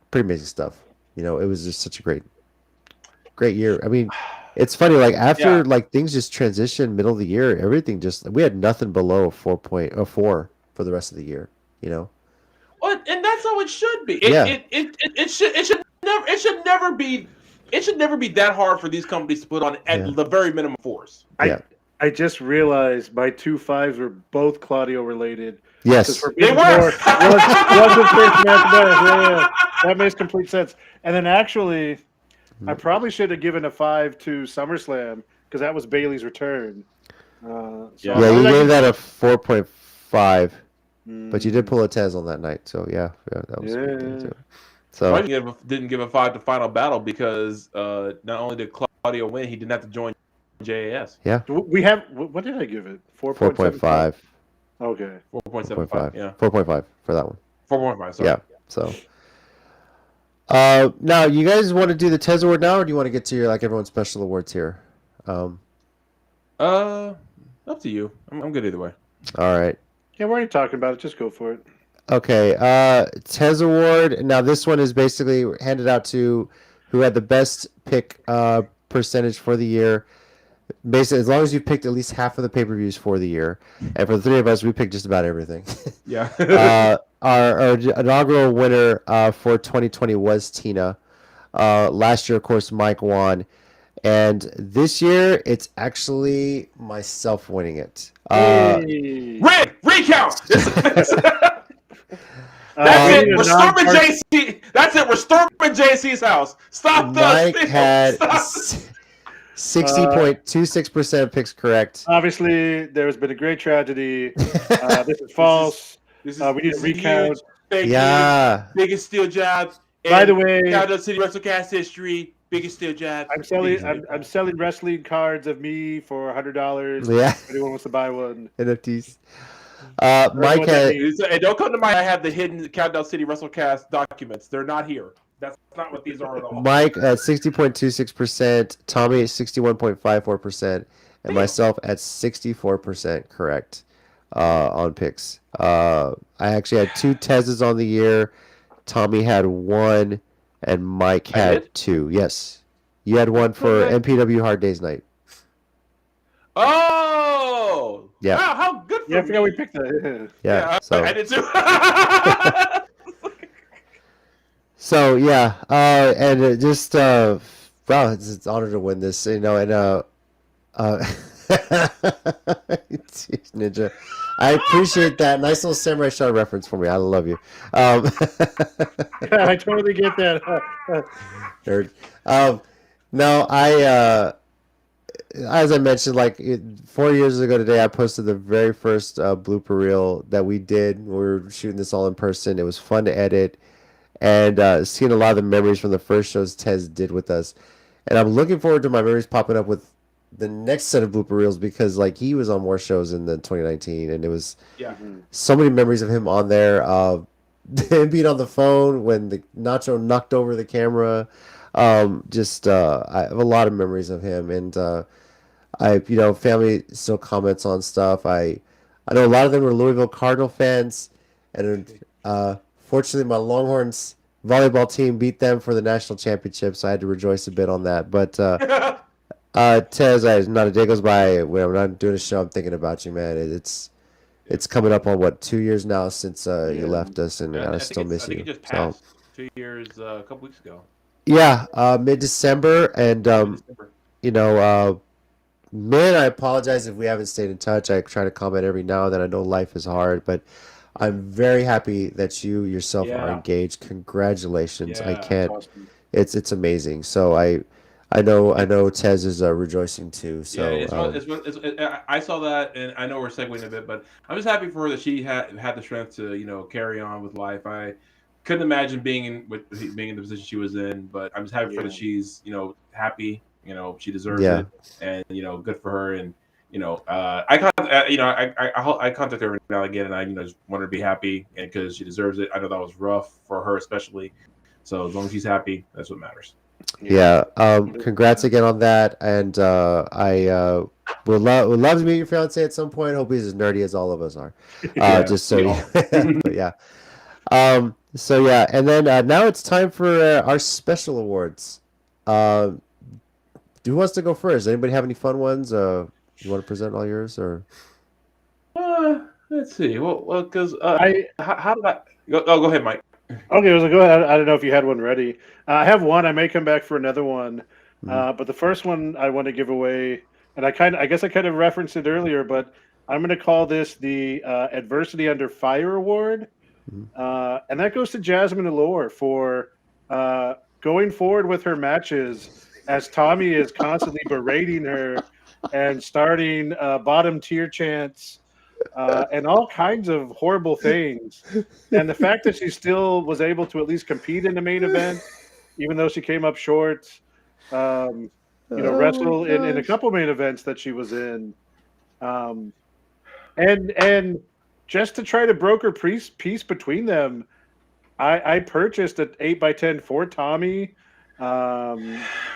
pretty amazing stuff. It was just such a great year. I mean, it's funny, like after things just transitioned middle of the year, everything we had nothing below a 4 for the rest of the year. Well, and that's how it should be. It should never be that hard for these companies to put on at the very minimum force. I just realized my 2 5s were both Claudio related. Yes, they were. Was the first match better? That makes complete sense. And then actually, I probably should have given a 5 to SummerSlam because that was Bayley's return. So Yeah. Yeah, how you did I gave get- that a 4.5, but you did Mm, pull a Tez on that night. So yeah, that was a good thing Yeah. too. So Why didn't give a 5 to Final Battle because not only did Claudio win, he didn't have to join JAS. yeah, We have. What did I give it? 4.75. 4.5, Okay. 4.75. Yeah. 4.5 for that one. 4.5. Sorry. Yeah. So now you guys want to do the Tez award now, or do you want to get to your like everyone's special awards here? Up to you. I'm good either way. All right. Yeah, we're already talking about it. Just go for it. Okay, Tez Award. Now this one is basically handed out to who had the best pick percentage for the year. Basically, as long as you picked at least half of the pay-per-views for the year, and for the three of us, we picked just about everything. Yeah. Our inaugural winner for 2020 was Tina. Last year, of course, Mike won, and this year it's actually myself winning it. Hey. Recount. We That's it. need a We're storming non-part- JC. That's it. We're storming JC's house. Stop the Mike steal. had Stop. 60.26% of picks correct. Obviously, there has been a great tragedy. This is false. This is, We need this a is recount. huge. Fake Yeah. news. Biggest steel jab. By the in way, Countdown City WrestleCast history. Biggest steel jab. I'm selling. biggest steel I'm jab. selling wrestling cards of me for $100. Yeah. If anyone wants to buy one. NFTs. Or Mike what that had means. And don't come to my. I have the hidden Countdown City WrestleCast documents. They're not here. That's not what these are at all. Mike at 60.26%, Tommy at 61.54%, and myself at 64% correct on picks. I actually had 2 Tezes on the year. Tommy had 1, and Mike I had did? 2. Yes, you had 1 for Okay. NPW Hard Days Night. Oh. Yeah. Wow, how good for Yeah, I me. forgot we picked that. Yeah. So I did too. So yeah, and it just wow, it's an honor to win this, and Ninja, I appreciate that nice little Samurai Shot reference for me. I love you, I totally get that. nerd. No, as I mentioned, 4 years ago today, I posted the very first blooper reel that we did. We were shooting this all in person. It was fun to edit. And seeing a lot of the memories from the first shows Tez did with us. And I'm looking forward to my memories popping up with the next set of blooper reels because he was on more shows in the 2019 and it was Yeah. so many memories of him on there. Him being on the phone when the Nacho knocked over the camera. I have a lot of memories of him, and family still comments on stuff. I know a lot of them were Louisville Cardinal fans, and fortunately, my Longhorns volleyball team beat them for the national championship, so I had to rejoice a bit on that. But Tez, not a day goes by when I'm not doing a show, I'm thinking about you, man. It's coming up on 2 years now since you left us, and I still miss you. I think it just So passed 2 years a couple weeks ago. yeah, mid-December, and December. man, I apologize if we haven't stayed in touch. I try to comment every now and then. I know life is hard, but I'm very happy that you yourself are Yeah. engaged. Congratulations. I Yeah. can't. Awesome. It's amazing. So I know Tez is rejoicing too. So I saw that, and I know we're segueing a bit, but I'm just happy for her that she had the strength to carry on with life. I couldn't imagine being in the position she was in, but I'm just happy for her that she's happy. She deserves Yeah. it, and good for her. And I contact her now again, and I just want her to be happy, and because she deserves it. I know that was rough for her, especially. So as long as she's happy, that's what matters. yeah. Congrats again on that, and I would love to meet your fiance at some point. Hope he's as nerdy as all of us are. Just so but yeah. So yeah, and then now it's time for our special awards. Who wants to go first? Anybody have any fun ones? You want to present all yours, or Let's see. Well, because I how did I go? Oh, go ahead, Mike. Okay, I was like, go ahead. I don't know if you had one ready. I have one. I may come back for another one. But the first one I want to give away, and I guess I kind of referenced it earlier, but I'm going to call this the Adversity Under Fire Award. And that goes to Jasmine Allure for going forward with her matches as Tommy is constantly berating her and starting bottom tier chants and all kinds of horrible things. And the fact that she still was able to at least compete in the main event, even though she came up short, wrestle in a couple main events that she was in, and just to try to broker peace between them, I purchased an 8x10 for Tommy.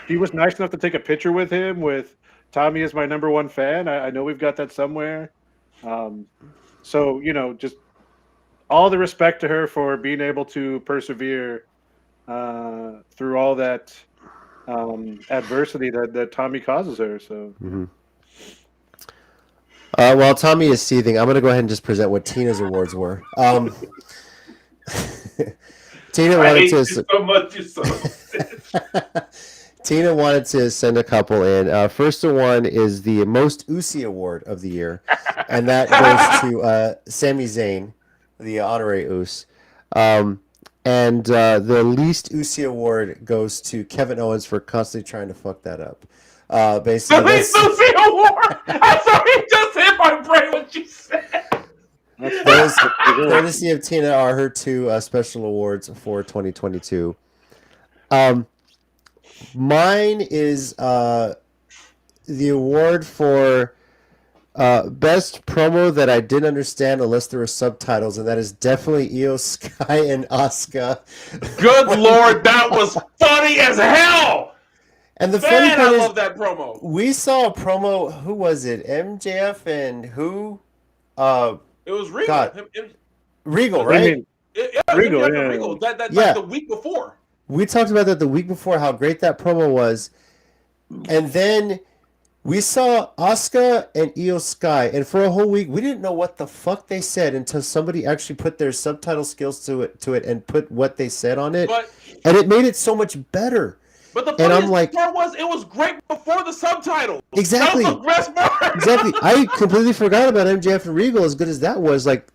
He was nice enough to take a picture with him with Tommy as my number one fan. I know we've got that somewhere. So, just all the respect to her for being able to persevere through all that adversity that Tommy causes her. So, while Tommy is seething, I'm going to go ahead and just present what Tina's awards were. Tina I hate wanted you to. so much. You're so bitch. Tina wanted to send a couple in. First one is the most Usi award of the year, and that goes to Sami Zayn, the honorary Us. And the least Usi award goes to Kevin Owens for constantly trying to fuck that up. Basically, The least Lucy Award. I'm sorry, it just hit my brain what you said. those courtesy of Tina are her two special awards for 2022. Mine is the award for best promo that I didn't understand unless there were subtitles, and that is definitely Io Sky and Asuka. Good Lord, that was funny as hell. And the funny Man, part I is, love that promo. we saw a promo. Who was it? MJF and who? It was Regal. God. Regal, right? I mean, Regal, Regal, yeah. Regal. That Yeah. like the week before. We talked about that the week before, how great that promo was. And then we saw Asuka and Io Sky, and for a whole week, we didn't know what the fuck they said until somebody actually put their subtitle skills to it and put what they said on it. And it made it so much better. But the And I'm funniest like, part was it was great before the subtitles. Exactly. That was the best part. Exactly. I completely forgot about MJF and Regal. As good as that was, like,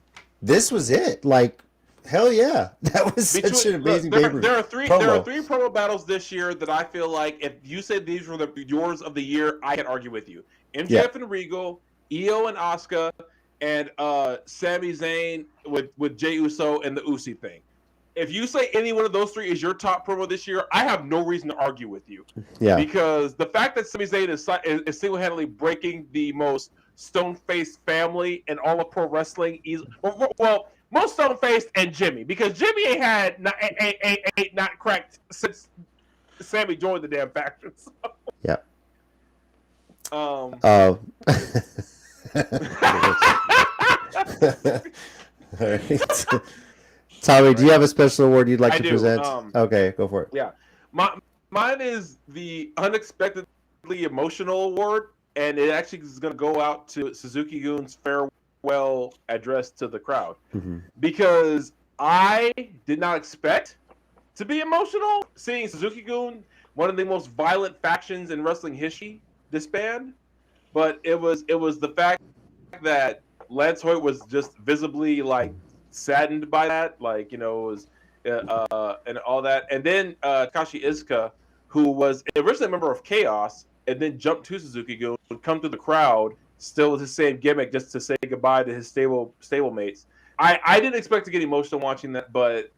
this was it. Like, hell yeah, that was such an amazing Look, there are promo. three promo battles this year that I feel like if you said these were yours of the year, I can argue with you. MJF and Regal, Io and Asuka, and Sami Zayn with Jey Uso and the Usi thing. If you say any one of those three is your top promo this year, I have no reason to argue with you. Yeah. Because the fact that Sami Zayn is single-handedly breaking the most stone-faced family in all of pro wrestling, well, most stone-faced and Jimmy, because Jimmy ain't not cracked since Sammy joined the damn faction. So. Yeah. All right. Tommy, do you have a special award you'd like to present? Okay, go for it. Yeah. Mine is the unexpectedly emotional award, and it actually is going to go out to Suzuki-gun's farewell address to the crowd. Mm-hmm. Because I did not expect to be emotional seeing Suzuki-gun, one of the most violent factions in wrestling history, disband. But it was the fact that Lance Hoyt was just visibly like saddened by that, like, it was and all that. And then Kashi Iizuka, who was originally a member of Chaos and then jumped to Suzuki-gun, would come through the crowd still with his same gimmick just to say goodbye to his stablemates. I didn't expect to get emotional watching that, but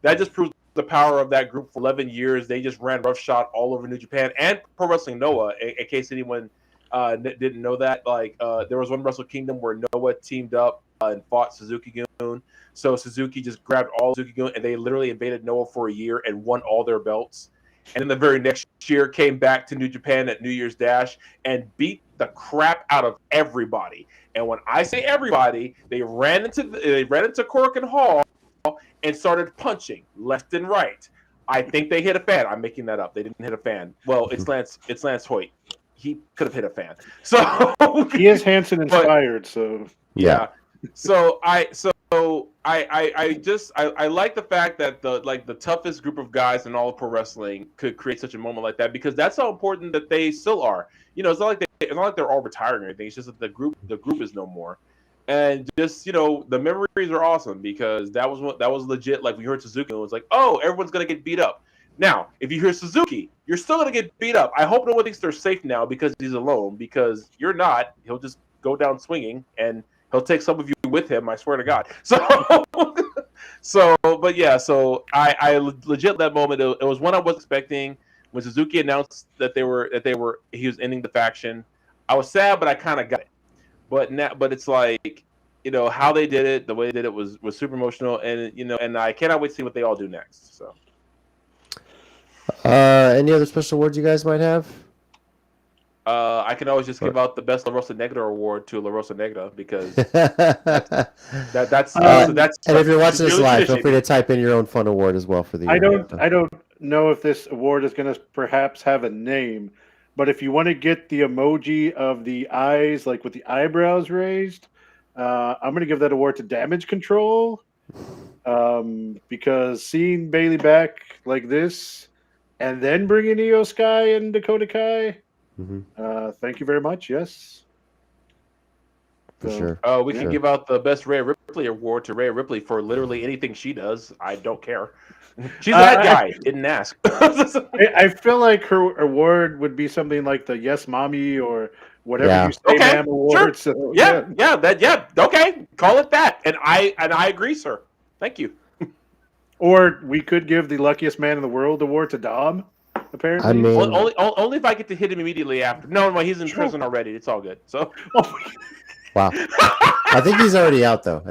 that just proves the power of that group. For 11 years, they just ran roughshod all over New Japan and Pro Wrestling Noah, in case anyone didn't know that. Like, there was one Wrestle Kingdom where Noah teamed up and fought Suzuki-gun. So Suzuki just grabbed all Suzuki-gun, and they literally invaded Noah for a year and won all their belts. And then the very next year came back to New Japan at New Year's Dash and beat the crap out of everybody. And when I say everybody, they ran into Korakuen Hall and started punching left and right. I think they hit a fan. I'm making that up. They didn't hit a fan. Well, it's Lance Hoyt. He could have hit a fan. So he is Hanson inspired. So yeah. So I like the fact that the toughest group of guys in all of pro wrestling could create such a moment like that, because that's how important that they still are. It's not like they're all retiring or anything. It's just that the group is no more. And just, the memories are awesome, because that was legit. Like, we heard Suzuki, and it was like, oh, everyone's gonna get beat up. Now, if you hear Suzuki, you're still going to get beat up. I hope no one thinks they're safe now because he's alone, because you're not. He'll just go down swinging, and he'll take some of you with him, I swear to God. So, but yeah, so I legit that moment, it was one I was expecting. When Suzuki announced that he was ending the faction, I was sad, but I kind of got it. But it's like, how they did it, the way they did it was super emotional, and and I cannot wait to see what they all do next. So, any other special awards you guys might have? I can always just give out the best La Rosa Negra award to La Rosa Negra because that's and if you're watching this live, feel free to type in your own fun award as well for the. I don't know if this award is going to perhaps have a name, but if you want to get the emoji of the eyes, like with the eyebrows raised, I'm going to give that award to Damage Control, because seeing Bailey back like this, and then bringing Io Sky and Dakota Kai. Thank you very much. Yes. For sure. We can give out the best Rhea Ripley award to Rhea Ripley for literally anything she does. I don't care. She's that guy. Didn't ask. I feel like her award would be something like the Yes Mommy or whatever you say, ma'am award. Sure. So, okay. Call it that. And I agree, sir. Thank you. Or we could give the Luckiest Man in the World award to Dom. Apparently, I mean, only if I get to hit him immediately after. No, he's in prison already. It's all good. So, wow. I think he's already out, though.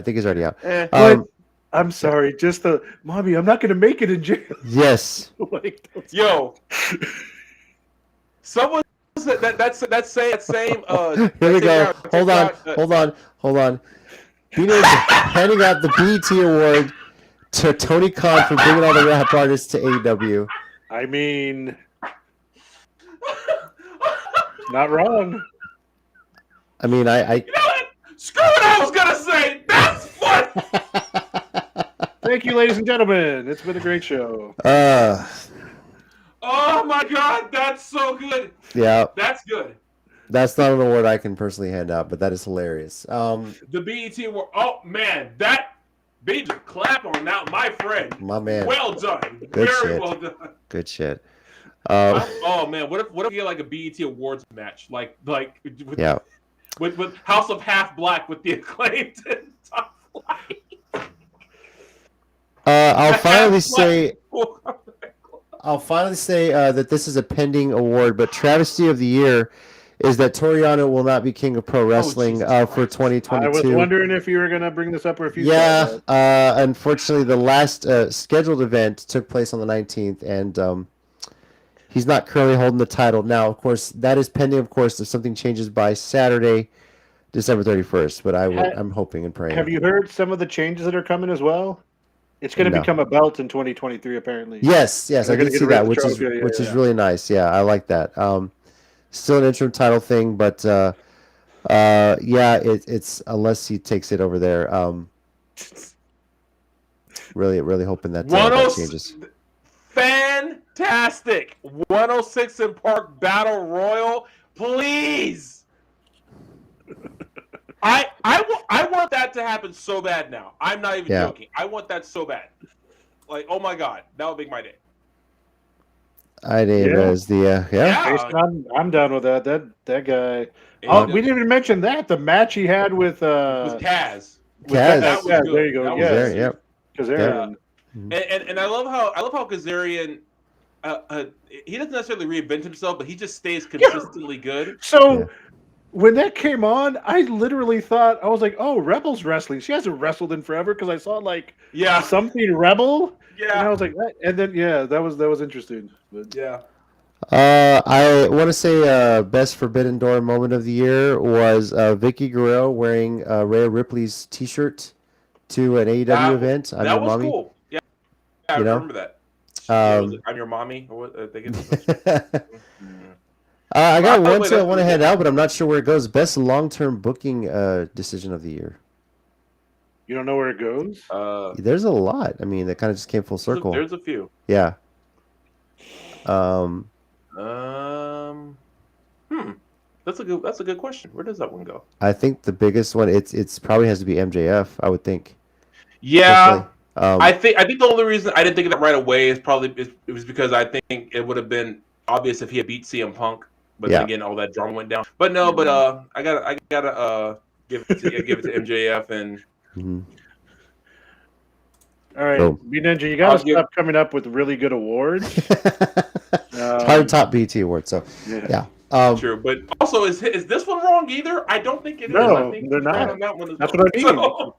I'm sorry. Just the mommy. I'm not going to make it in jail. Yes. Yo, someone that same. Here we go. Hold on. Pino's handing out the BET award to Tony Khan for bringing all the rap artists to AEW. I mean, not wrong. I mean, I You know what? Screw what I was gonna say. That's fun. Thank you, ladies and gentlemen. It's been a great show. Oh my God, that's so good. Yeah, that's good. That's not an award I can personally hand out, but that is hilarious. The BET award. Oh man, that. Baby, clap on that, my friend. My man. Well done. Good Very shit. well done. Good shit. Oh man, what if we get like a BET Awards match, like with House of Half Black with the Acclaimed and Top Flight? I'll finally say that this is a pending award, but Travesty of the Year is that Toriano will not be King of Pro Wrestling for 2022. I was wondering if you were going to bring this up or if you unfortunately, the last scheduled event took place on the 19th, and he's not currently holding the title. Now, of course, that is pending, of course, if something changes by Saturday, December 31st, but I'm hoping and praying. Have you heard some of the changes that are coming as well? It's going to become a belt in 2023, apparently. Yes, I did see that, which is really nice. Yeah, I like that. Still an interim title thing, but it's unless he takes it over there. Really hoping that changes. Fantastic! 106 in Park Battle Royal, please. I want that to happen so bad now. I'm not even joking. I want that so bad. Like, oh my God, that would make my day. I name as the I'm down with that. That guy. Oh, we didn't even mention that the match he had with Kaz. Kaz. There you go. Kazarian. And I love how Kazarian. He doesn't necessarily reinvent himself, but he just stays consistently good. So when that came on, I literally thought, I was like, oh, Rebel's wrestling. She hasn't wrestled in forever because I saw something Rebel. Yeah. And I was like, that. And then that was interesting. But, I want to say best Forbidden Door moment of the year was Vicky Guerrero wearing Rhea Ripley's T-shirt to an AEW event. That was cool. Yeah, I remember that. I'm your mommy. Or what? I got one too I want to hand out, but I'm not sure where it goes. Best long-term booking decision of the year. You don't know where it goes? There's a lot. I mean, that kind of just came full circle. There's a few. Yeah. That's a good question. Where does that one go? I think the biggest one, it's probably has to be MJF, I would think. Yeah. I think the only reason I didn't think of that right away is probably it was because I think it would have been obvious if he had beat CM Punk, but then again all that drama went down. But no, but I gotta give it to MJF and. Mhm. All right, So- B Ninja, you gotta stop coming up with really good awards. It's hard to top BT award. So yeah. True, but also is this one wrong either? I don't think it is. No, I think they're not. on that one That's what I mean. So,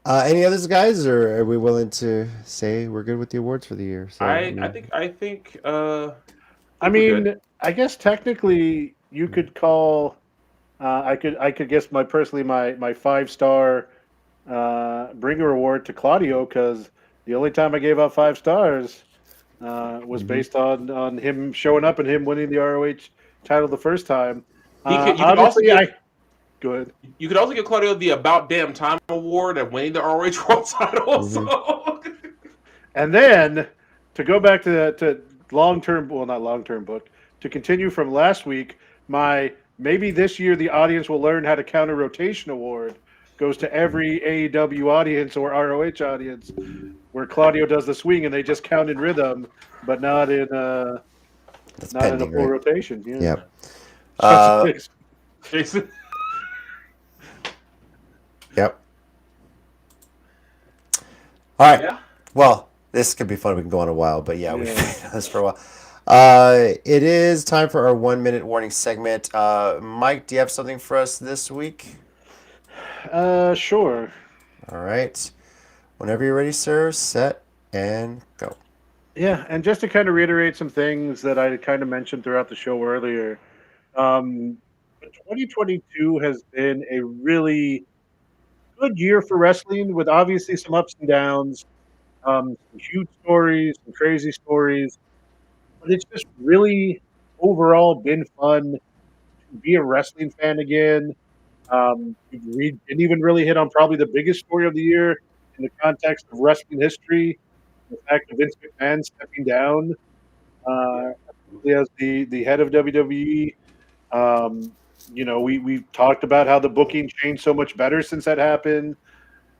Any others, guys, or are we willing to say we're good with the awards for the year? So, I think. I mean, I guess technically you could call. I could guess my 5-star bringer award to Claudio, because the only time I gave out 5 stars was based on him showing up and him winning the ROH title the first time. You could also give Claudio the About Damn Time award and winning the ROH World title. So. And then to go back to long-term, well, not long-term book, to continue from last week, my maybe this year the audience will learn how to count a rotation award goes to every AEW audience or ROH audience, where Claudio does the swing and they just count in rhythm, but not in a full rotation. Yeah. Jason. Yep. All right. Yeah. Well, this could be fun. We can go on a while, but we've been on this for a while. It is time for our 1-minute warning segment. Mike, do you have something for us this week? Sure. All right. Whenever you're ready, sir, set and go. Yeah, and just to kind of reiterate some things that I kind of mentioned throughout the show earlier, 2022 has been a really good year for wrestling, with obviously some ups and downs, some huge stories, some crazy stories. But it's just really overall been fun to be a wrestling fan again. We didn't even really hit on probably the biggest story of the year in the context of wrestling history, the fact of Vince McMahon stepping down as the head of WWE. We talked about how the booking changed so much better since that happened.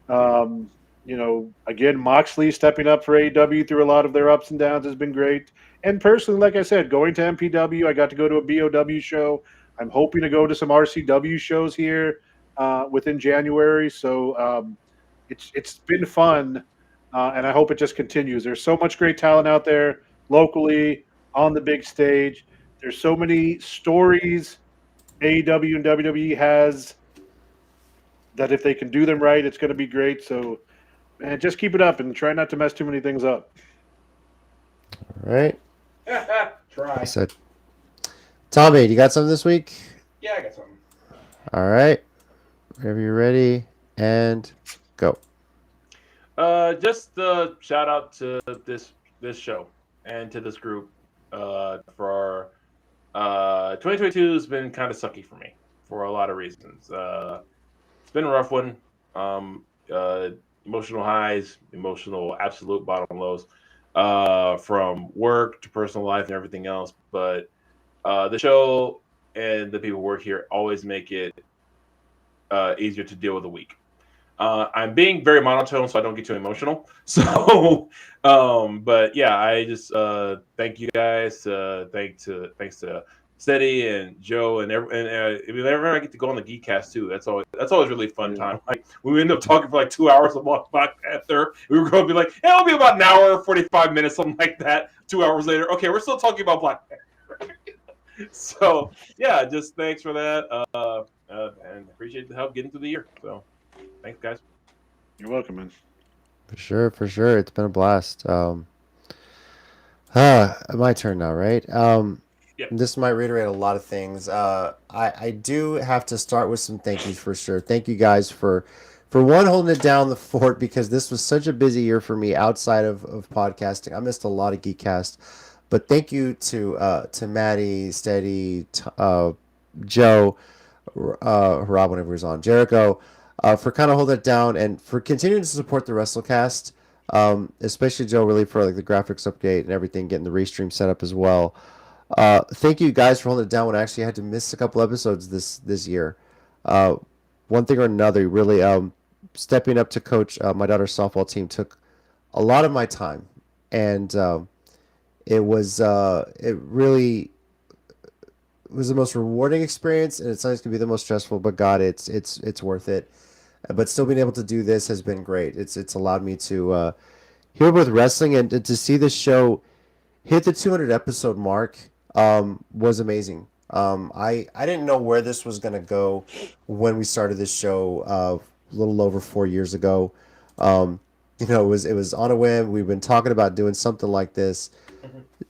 Again, Moxley stepping up for AEW through a lot of their ups and downs has been great. And personally, like I said, going to MPW, I got to go to a BOW show. I'm hoping to go to some RCW shows here within January. So it's been fun, and I hope it just continues. There's so much great talent out there locally on the big stage. There's so many stories AEW and WWE has that if they can do them right, it's going to be great. So, man, just keep it up and try not to mess too many things up. All right. Try. So, Tommy, you got something this week? Yeah, I got something. All right. Whenever you're ready, and go. Just shout out to this show and to this group for 2022 has been kind of sucky for me for a lot of reasons. It's been a rough one. Emotional highs, emotional absolute bottom lows, from work to personal life and everything else. But the show and the people who work here always make it easier to deal with the week. I'm being very monotone, so I don't get too emotional. So, but yeah, I just thank you guys. Thanks to Steady and Joe and whenever I get to go on the Geekcast too, that's always really fun time. Like we end up talking for like 2 hours about Black Panther. We were going to be like, hey, it'll be about an hour, 45 minutes, something like that. 2 hours later, okay, we're still talking about Black Panther. So yeah, just thanks for that, and appreciate the help getting through the year. So thanks, guys. You're welcome, man. For sure. It's been a blast. My turn now, right? Yep. This might reiterate a lot of things. I do have to start with some thank yous for sure. Thank you guys for one, holding it down the fort, because this was such a busy year for me outside of podcasting. I missed a lot of Geekcast, but thank you to Maddie, Steady, Joe, Rob whenever he was on, Jericho, for kind of holding it down and for continuing to support the WrestleCast. Especially Joe, really, for like the graphics update and everything, getting the restream set up as well. Thank you guys for holding it down when I actually had to miss a couple episodes this year. One thing or another, really, stepping up to coach my daughter's softball team took a lot of my time, and it really was the most rewarding experience, and it's sometimes can be the most stressful. But God, it's worth it. But still being able to do this has been great. It's allowed me to hear with wrestling and to see this show hit the 200 episode mark was amazing. I didn't know where this was gonna go when we started this show a little over 4 years ago. It was on a whim. We've been talking about doing something like this.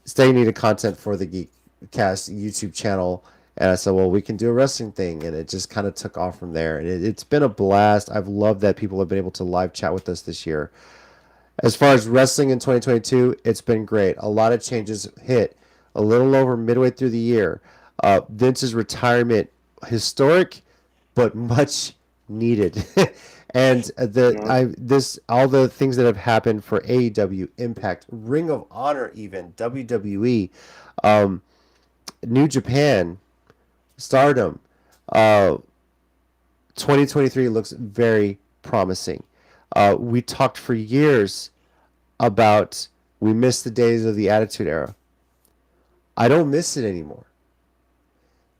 Stay needed content for the Geekcast YouTube channel, and I said, well, we can do a wrestling thing, and it just kind of took off from there. And it's been a blast. I've loved that people have been able to live chat with us this year. As far as wrestling in 2022, it's been great. A lot of changes hit a little over midway through the year. Vince's retirement, historic, but much needed. And all the things that have happened for AEW, Impact, Ring of Honor, even WWE, New Japan, Stardom. 2023 looks very promising. We talked for years about we miss the days of the Attitude Era. I don't miss it anymore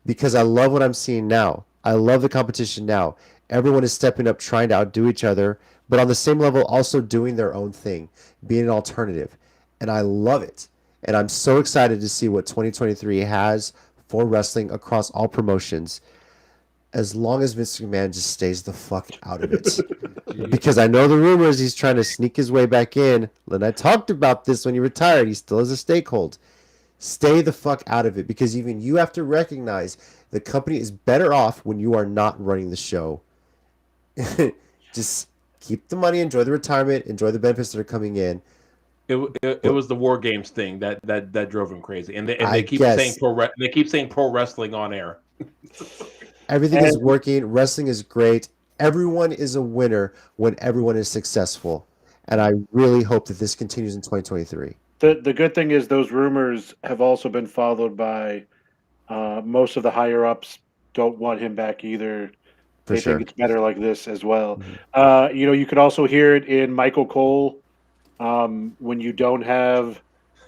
because I love what I'm seeing now. I love the competition now. Everyone is stepping up, trying to outdo each other, but on the same level, also doing their own thing, being an alternative. And I love it. And I'm so excited to see what 2023 has for wrestling across all promotions, as long as Vince McMahon just stays the fuck out of it. Because I know the rumors he's trying to sneak his way back in. And I talked about this when he retired. He still has a stakehold. Stay the fuck out of it, because even you have to recognize the company is better off when you are not running the show. Just keep the money, enjoy the retirement, enjoy the benefits that are coming in. It was the War Games thing that drove him crazy, and they keep saying pro wrestling on air. Everything is working. Wrestling is great. Everyone is a winner when everyone is successful, and I really hope that this continues in 2023. The good thing is those rumors have also been followed by most of the higher ups don't want him back either. They think it's better like this as well. Mm-hmm. You could also hear it in Michael Cole when you don't have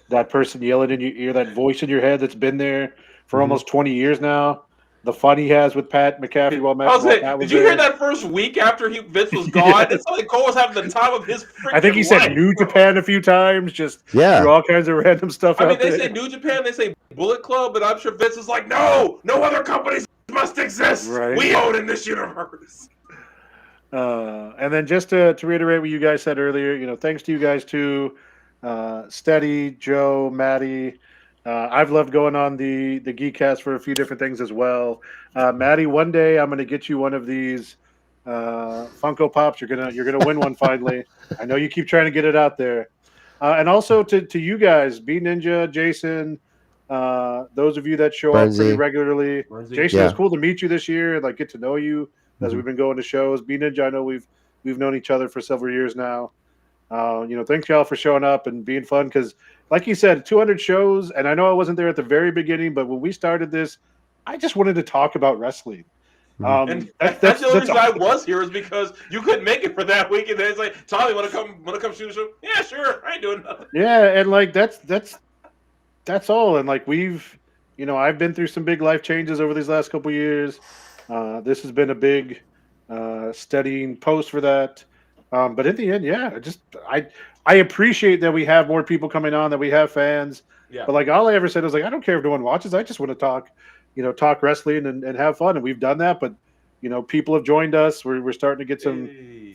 that person yelling in your ear, that voice in your head that's been there for almost 20 years now. The fun he has with Pat McAfee while Matt did you hear that first week after Vince was gone? It's like Cole was having the time of his freaking I think he said New Japan a few times, just threw all kinds of random stuff out there. They say New Japan, they say Bullet Club, but I'm sure Vince is like, no other companies must exist. Right. We own in this universe. And then just to reiterate what you guys said earlier, thanks to you guys too, Steady, Joe, Maddie. I've loved going on the Geekcast for a few different things as well. Maddie, one day I'm going to get you one of these Funko Pops. You're gonna win one finally. I know you keep trying to get it out there. And also to you guys, B Ninja, Jason, those of you that show up pretty regularly. Jason, it's cool to meet you this year and get to know you as we've been going to shows. B Ninja, I know we've known each other for several years now. Thanks y'all for showing up and being fun, because like you said, 200 shows, and I know I wasn't there at the very beginning, but when we started this, I just wanted to talk about wrestling. And that's the only reason I was here, is because you couldn't make it for that week, and then it's like, Tommy, want to come shoot a show? Yeah, sure, I ain't doing nothing. Yeah, and that's all. And we've, I've been through some big life changes over these last couple of years. This has been a big steadying post for that. But in the end, I appreciate that we have more people coming on, that we have fans. Yeah. But all I ever said was I don't care if no one watches. I just want to talk wrestling and have fun. And we've done that. But, people have joined us. We're starting to get some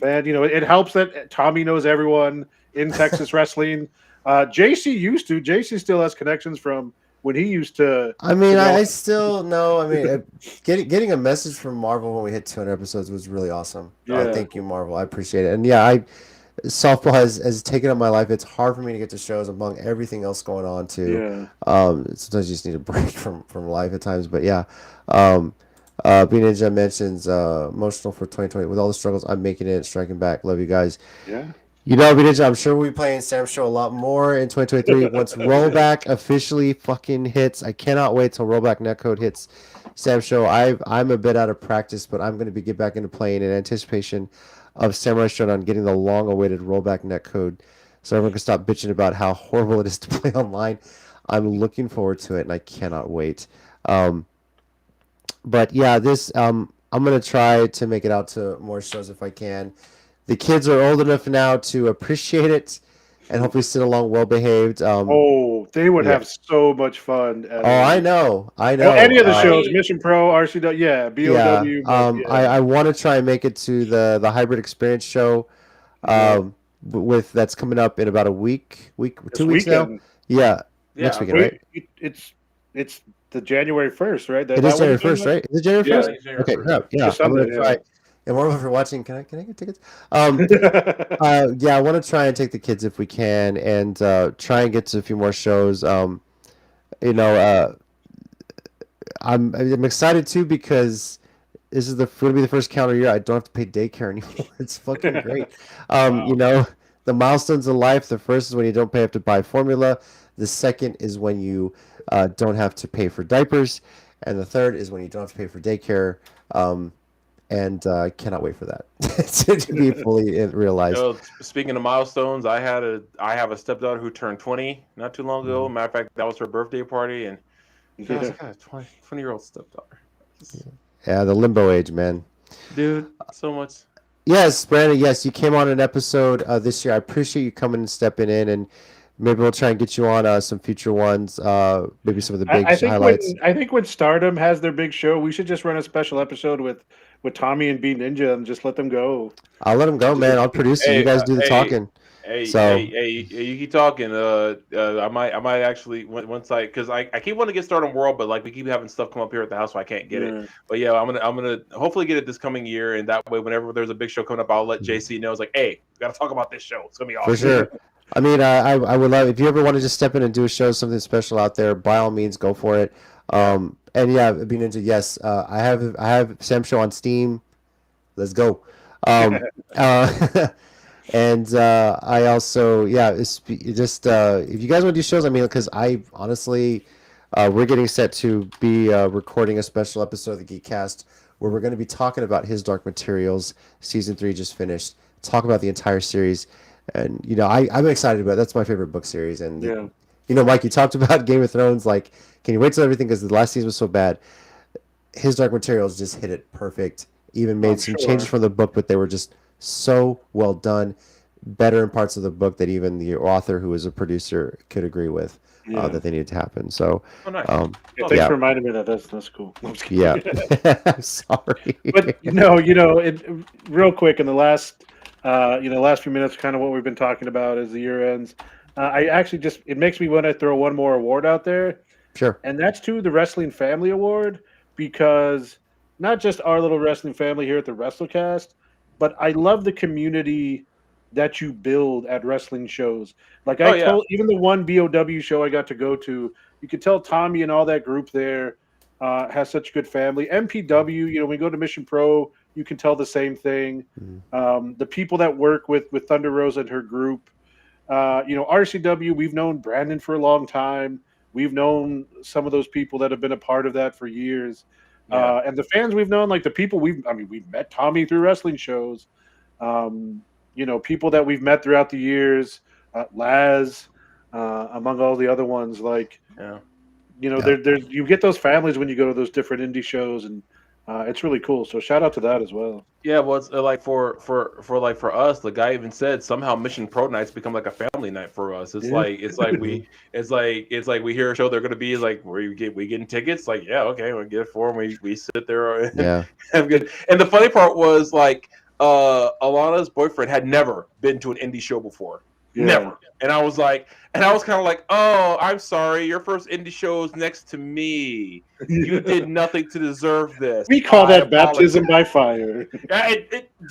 fan. It helps that Tommy knows everyone in Texas wrestling. JC still has connections from when he used to. I still know. Getting a message from Marvel when we hit 200 episodes was really awesome. Yeah. Thank you, Marvel. I appreciate it. And softball has taken up my life. It's hard for me to get to shows among everything else going on too. Yeah. Sometimes you just need a break from life at times. But yeah. B Ninja mentions emotional for 2020 with all the struggles. I'm making it, striking back. Love you guys. Yeah. B Ninja, I'm sure we'll be playing Sam's show a lot more in 2023 once Rollback officially fucking hits. I cannot wait till Rollback netcode hits Sam's show. I'm a bit out of practice, but I'm going to get back into playing in anticipation of Samurai Shodown getting the long-awaited rollback netcode, so everyone can stop bitching about how horrible it is to play online. I'm looking forward to it, and I cannot wait. But yeah, I'm gonna try to make it out to more shows if I can. The kids are old enough now to appreciate it, and hopefully sit along well behaved. Oh, they would Yeah. have so much fun. At I know. well, any of the I shows, mean- Mission Pro, RCW, yeah, Yeah. BOW, but yeah. I want to try and make it to the hybrid experience show. Yeah. With that's coming up in about a week, This 2 weeks now. weekend. Yeah, Yeah, next weekend, right? It's the January 1st, right? It is January 1st, right? Is it January Yeah, 1st? it's January Okay, 1st. crap. Yeah, Just I'm gonna Sunday, try. And one of if you're watching, can I get tickets? right? Yeah, I want to try and take the kids if we can, and try and get to a few more shows. You know, I'm excited too because this is going to be the first calendar year I don't have to pay daycare anymore. It's fucking great. Wow. You know, the milestones in life. The first is when you don't have to buy formula. The second is when you don't have to pay for diapers, and the third is when you don't have to pay for daycare. And I cannot wait for that to be fully realized. Speaking of milestones, I have a stepdaughter who turned 20 not too long ago. Matter of fact, that was her birthday party, and I was like, I got a 20-year-old stepdaughter. Yeah, the limbo age, man. Dude, so much. Yes, Brandon. Yes, you came on an episode this year. I appreciate you coming and stepping in, and maybe we'll try and get you on some future ones. Maybe some of the big highlights. I think when Stardom has their big show, we should just run a special episode with Tommy and B Ninja and just let them go. I'll let them go, man. I'll produce it. You guys do the talking. Hey, So- you keep talking. I might actually once because I keep wanting to get Stardom World, but like we keep having stuff come up here at the house, so I can't get it. But yeah, I'm gonna hopefully get it this coming year, and that way, whenever there's a big show coming up, I'll let JC know. It's like, hey, we gotta talk about this show. It's gonna be awesome. For sure. I mean, I would love if you ever want to just step in and do a show, something special out there. By all means, go for it. And yeah, being into yes, I have Sam Show on Steam. Let's go. And I also it's just if you guys want to do shows, I mean, because I honestly, we're getting set to be recording a special episode of the Geekcast where we're going to be talking about His Dark Materials. Season 3 just finished. Talk about the entire series. And you know, I'm excited about it. That's my favorite book series. And Yeah. you know, Mike, you talked about Game of Thrones. Like, can you wait till everything? Because the last season was so bad. His Dark Materials just hit it perfect. Even made some changes from the book, but they were just so well done. Better in parts of the book that even the author, who was a producer, could agree with that they needed to happen. So, Oh, nice. Thanks for reminding me that. That's cool. I'm just kidding. yeah, I'm sorry. But real quick in the last last few minutes, kind of what we've been talking about as the year ends. I actually it makes me want to throw one more award out there, Sure. and that's to the Wrestling Family Award, because not just our little wrestling family here at the WrestleCast, but I love the community that you build at wrestling shows. Like even the one BOW show I got to go to, you could tell Tommy and all that group there has such a good family. MPW, when we go to Mission Pro, you can tell the same thing. The people that work with Thunder Rosa and her group, RCW, we've known Brandon for a long time. We've known some of those people that have been a part of that for years. And the fans we've known, like the people we've met Tommy through wrestling shows. People that we've met throughout the years, Laz, among all the other ones. Like, there's you get those families when you go to those different indie shows, and it's really cool. So shout out to that as well. Yeah, well, it's like for us, the guy even said somehow Mission Pro nights become like a family night for us. It's like we hear a show they're gonna be like we getting tickets. Like, yeah, okay, we'll get it for them. We sit there and have good. And the funny part was like Alana's boyfriend had never been to an indie show before. Yeah. Never. And I was kind of like, oh, I'm sorry. Your first indie show is next to me. You did nothing to deserve this. We call that baptism by fire.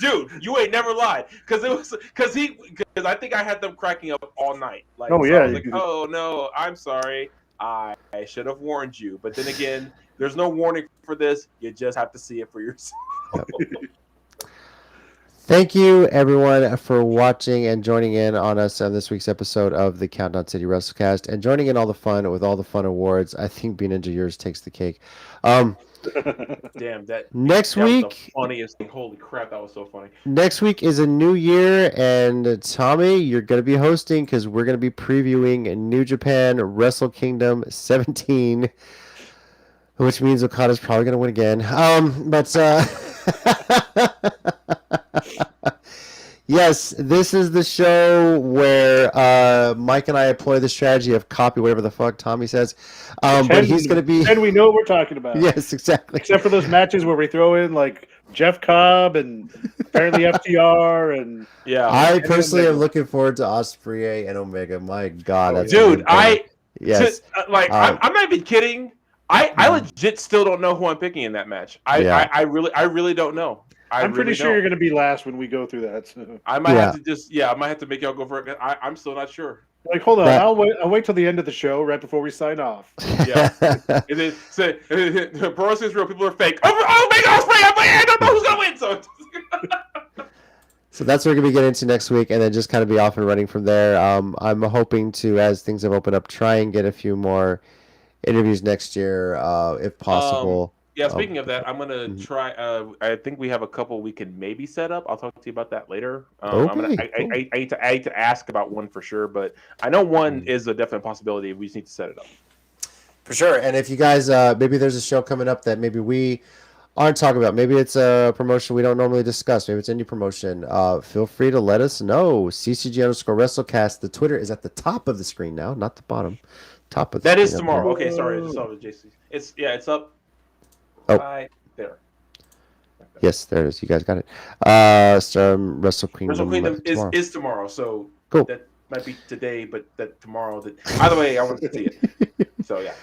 Dude, you ain't never lied. Because I think I had them cracking up all night. Like, oh, so yeah. I was like, oh, no, I'm sorry. I should have warned you. But then again, there's no warning for this. You just have to see it for yourself. Thank you, everyone, for watching and joining in on us on this week's episode of the Countdown City WrestleCast and joining in all the fun with all the fun awards. I think B Ninja yours takes the cake. Damn, that Next that was the week, funniest thing. Holy crap, that was so funny. next week is a new year, and Tommy, you're going to be hosting because we're going to be previewing New Japan Wrestle Kingdom 17, which means Okada's probably going to win again. Yes, this is the show where Mike and I employ the strategy of copy whatever the fuck Tommy says. But he's going to be. And we know what we're talking about. Yes, exactly. Except for those matches where we throw in like Jeff Cobb and apparently FTR and Yeah, I personally am looking forward to Ospreay and Omega. My God, that's gonna be dude, fun. Yes. I'm not even kidding. I legit still don't know who I'm picking in that match. I really don't know. I'm pretty sure you're going to be last when we go through that. So. I might have to I might have to make y'all go for it. I'm still not sure. Like, hold on, I'll wait till the end of the show, right before we sign off. Yeah, and then say Pro Wrestling's real. People are fake. Oh my God, I don't know who's gonna win. So that's what we're gonna be getting into next week, and then just kind of be off and running from there. I'm hoping to, as things have opened up, try and get a few more interviews next year, if possible. Yeah, speaking of that, I'm gonna try. I think we have a couple we can maybe set up. I'll talk to you about that later. Okay, I need to ask about one for sure, but I know one is a definite possibility. We just need to set it up. For sure. And if you guys, maybe there's a show coming up that maybe we aren't talking about. Maybe it's a promotion we don't normally discuss. Maybe it's indie promotion. Feel free to let us know. CCG_WrestleCast. The Twitter is at the top of the screen now, not the bottom. Top of the That screen is tomorrow. Okay, sorry, I just saw it, JC. It's up. Right there. Yes, there it is. You guys got it. Wrestle Kingdom is tomorrow, so cool. That might be today, but that tomorrow. Either way, I want to see it. So yeah.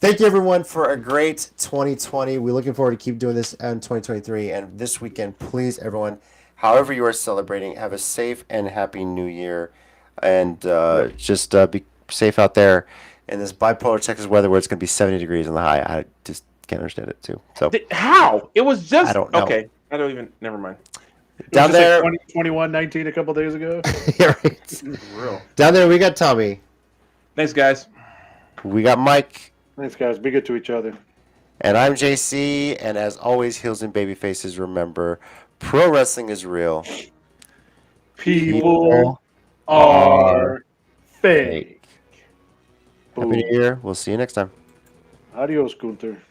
Thank you, everyone, for a great 2020. We're looking forward to keep doing this in 2023. And this weekend, please, everyone, however you are celebrating, have a safe and happy new year. And just be safe out there in this bipolar Texas weather where it's going to be 70 degrees on the high. I just can't understand it, too. So how? It was just... I don't know. Okay, I don't even... Never mind. Down there... Like 21-19 a couple days ago. Yeah, right. Real. Down there, we got Tommy. Thanks, guys. We got Mike. Thanks, guys. Be good to each other. And I'm JC, and as always, heels and baby faces, remember, pro wrestling is real. People are fake. Happy New Year. We'll see you next time. Adios, Gunther.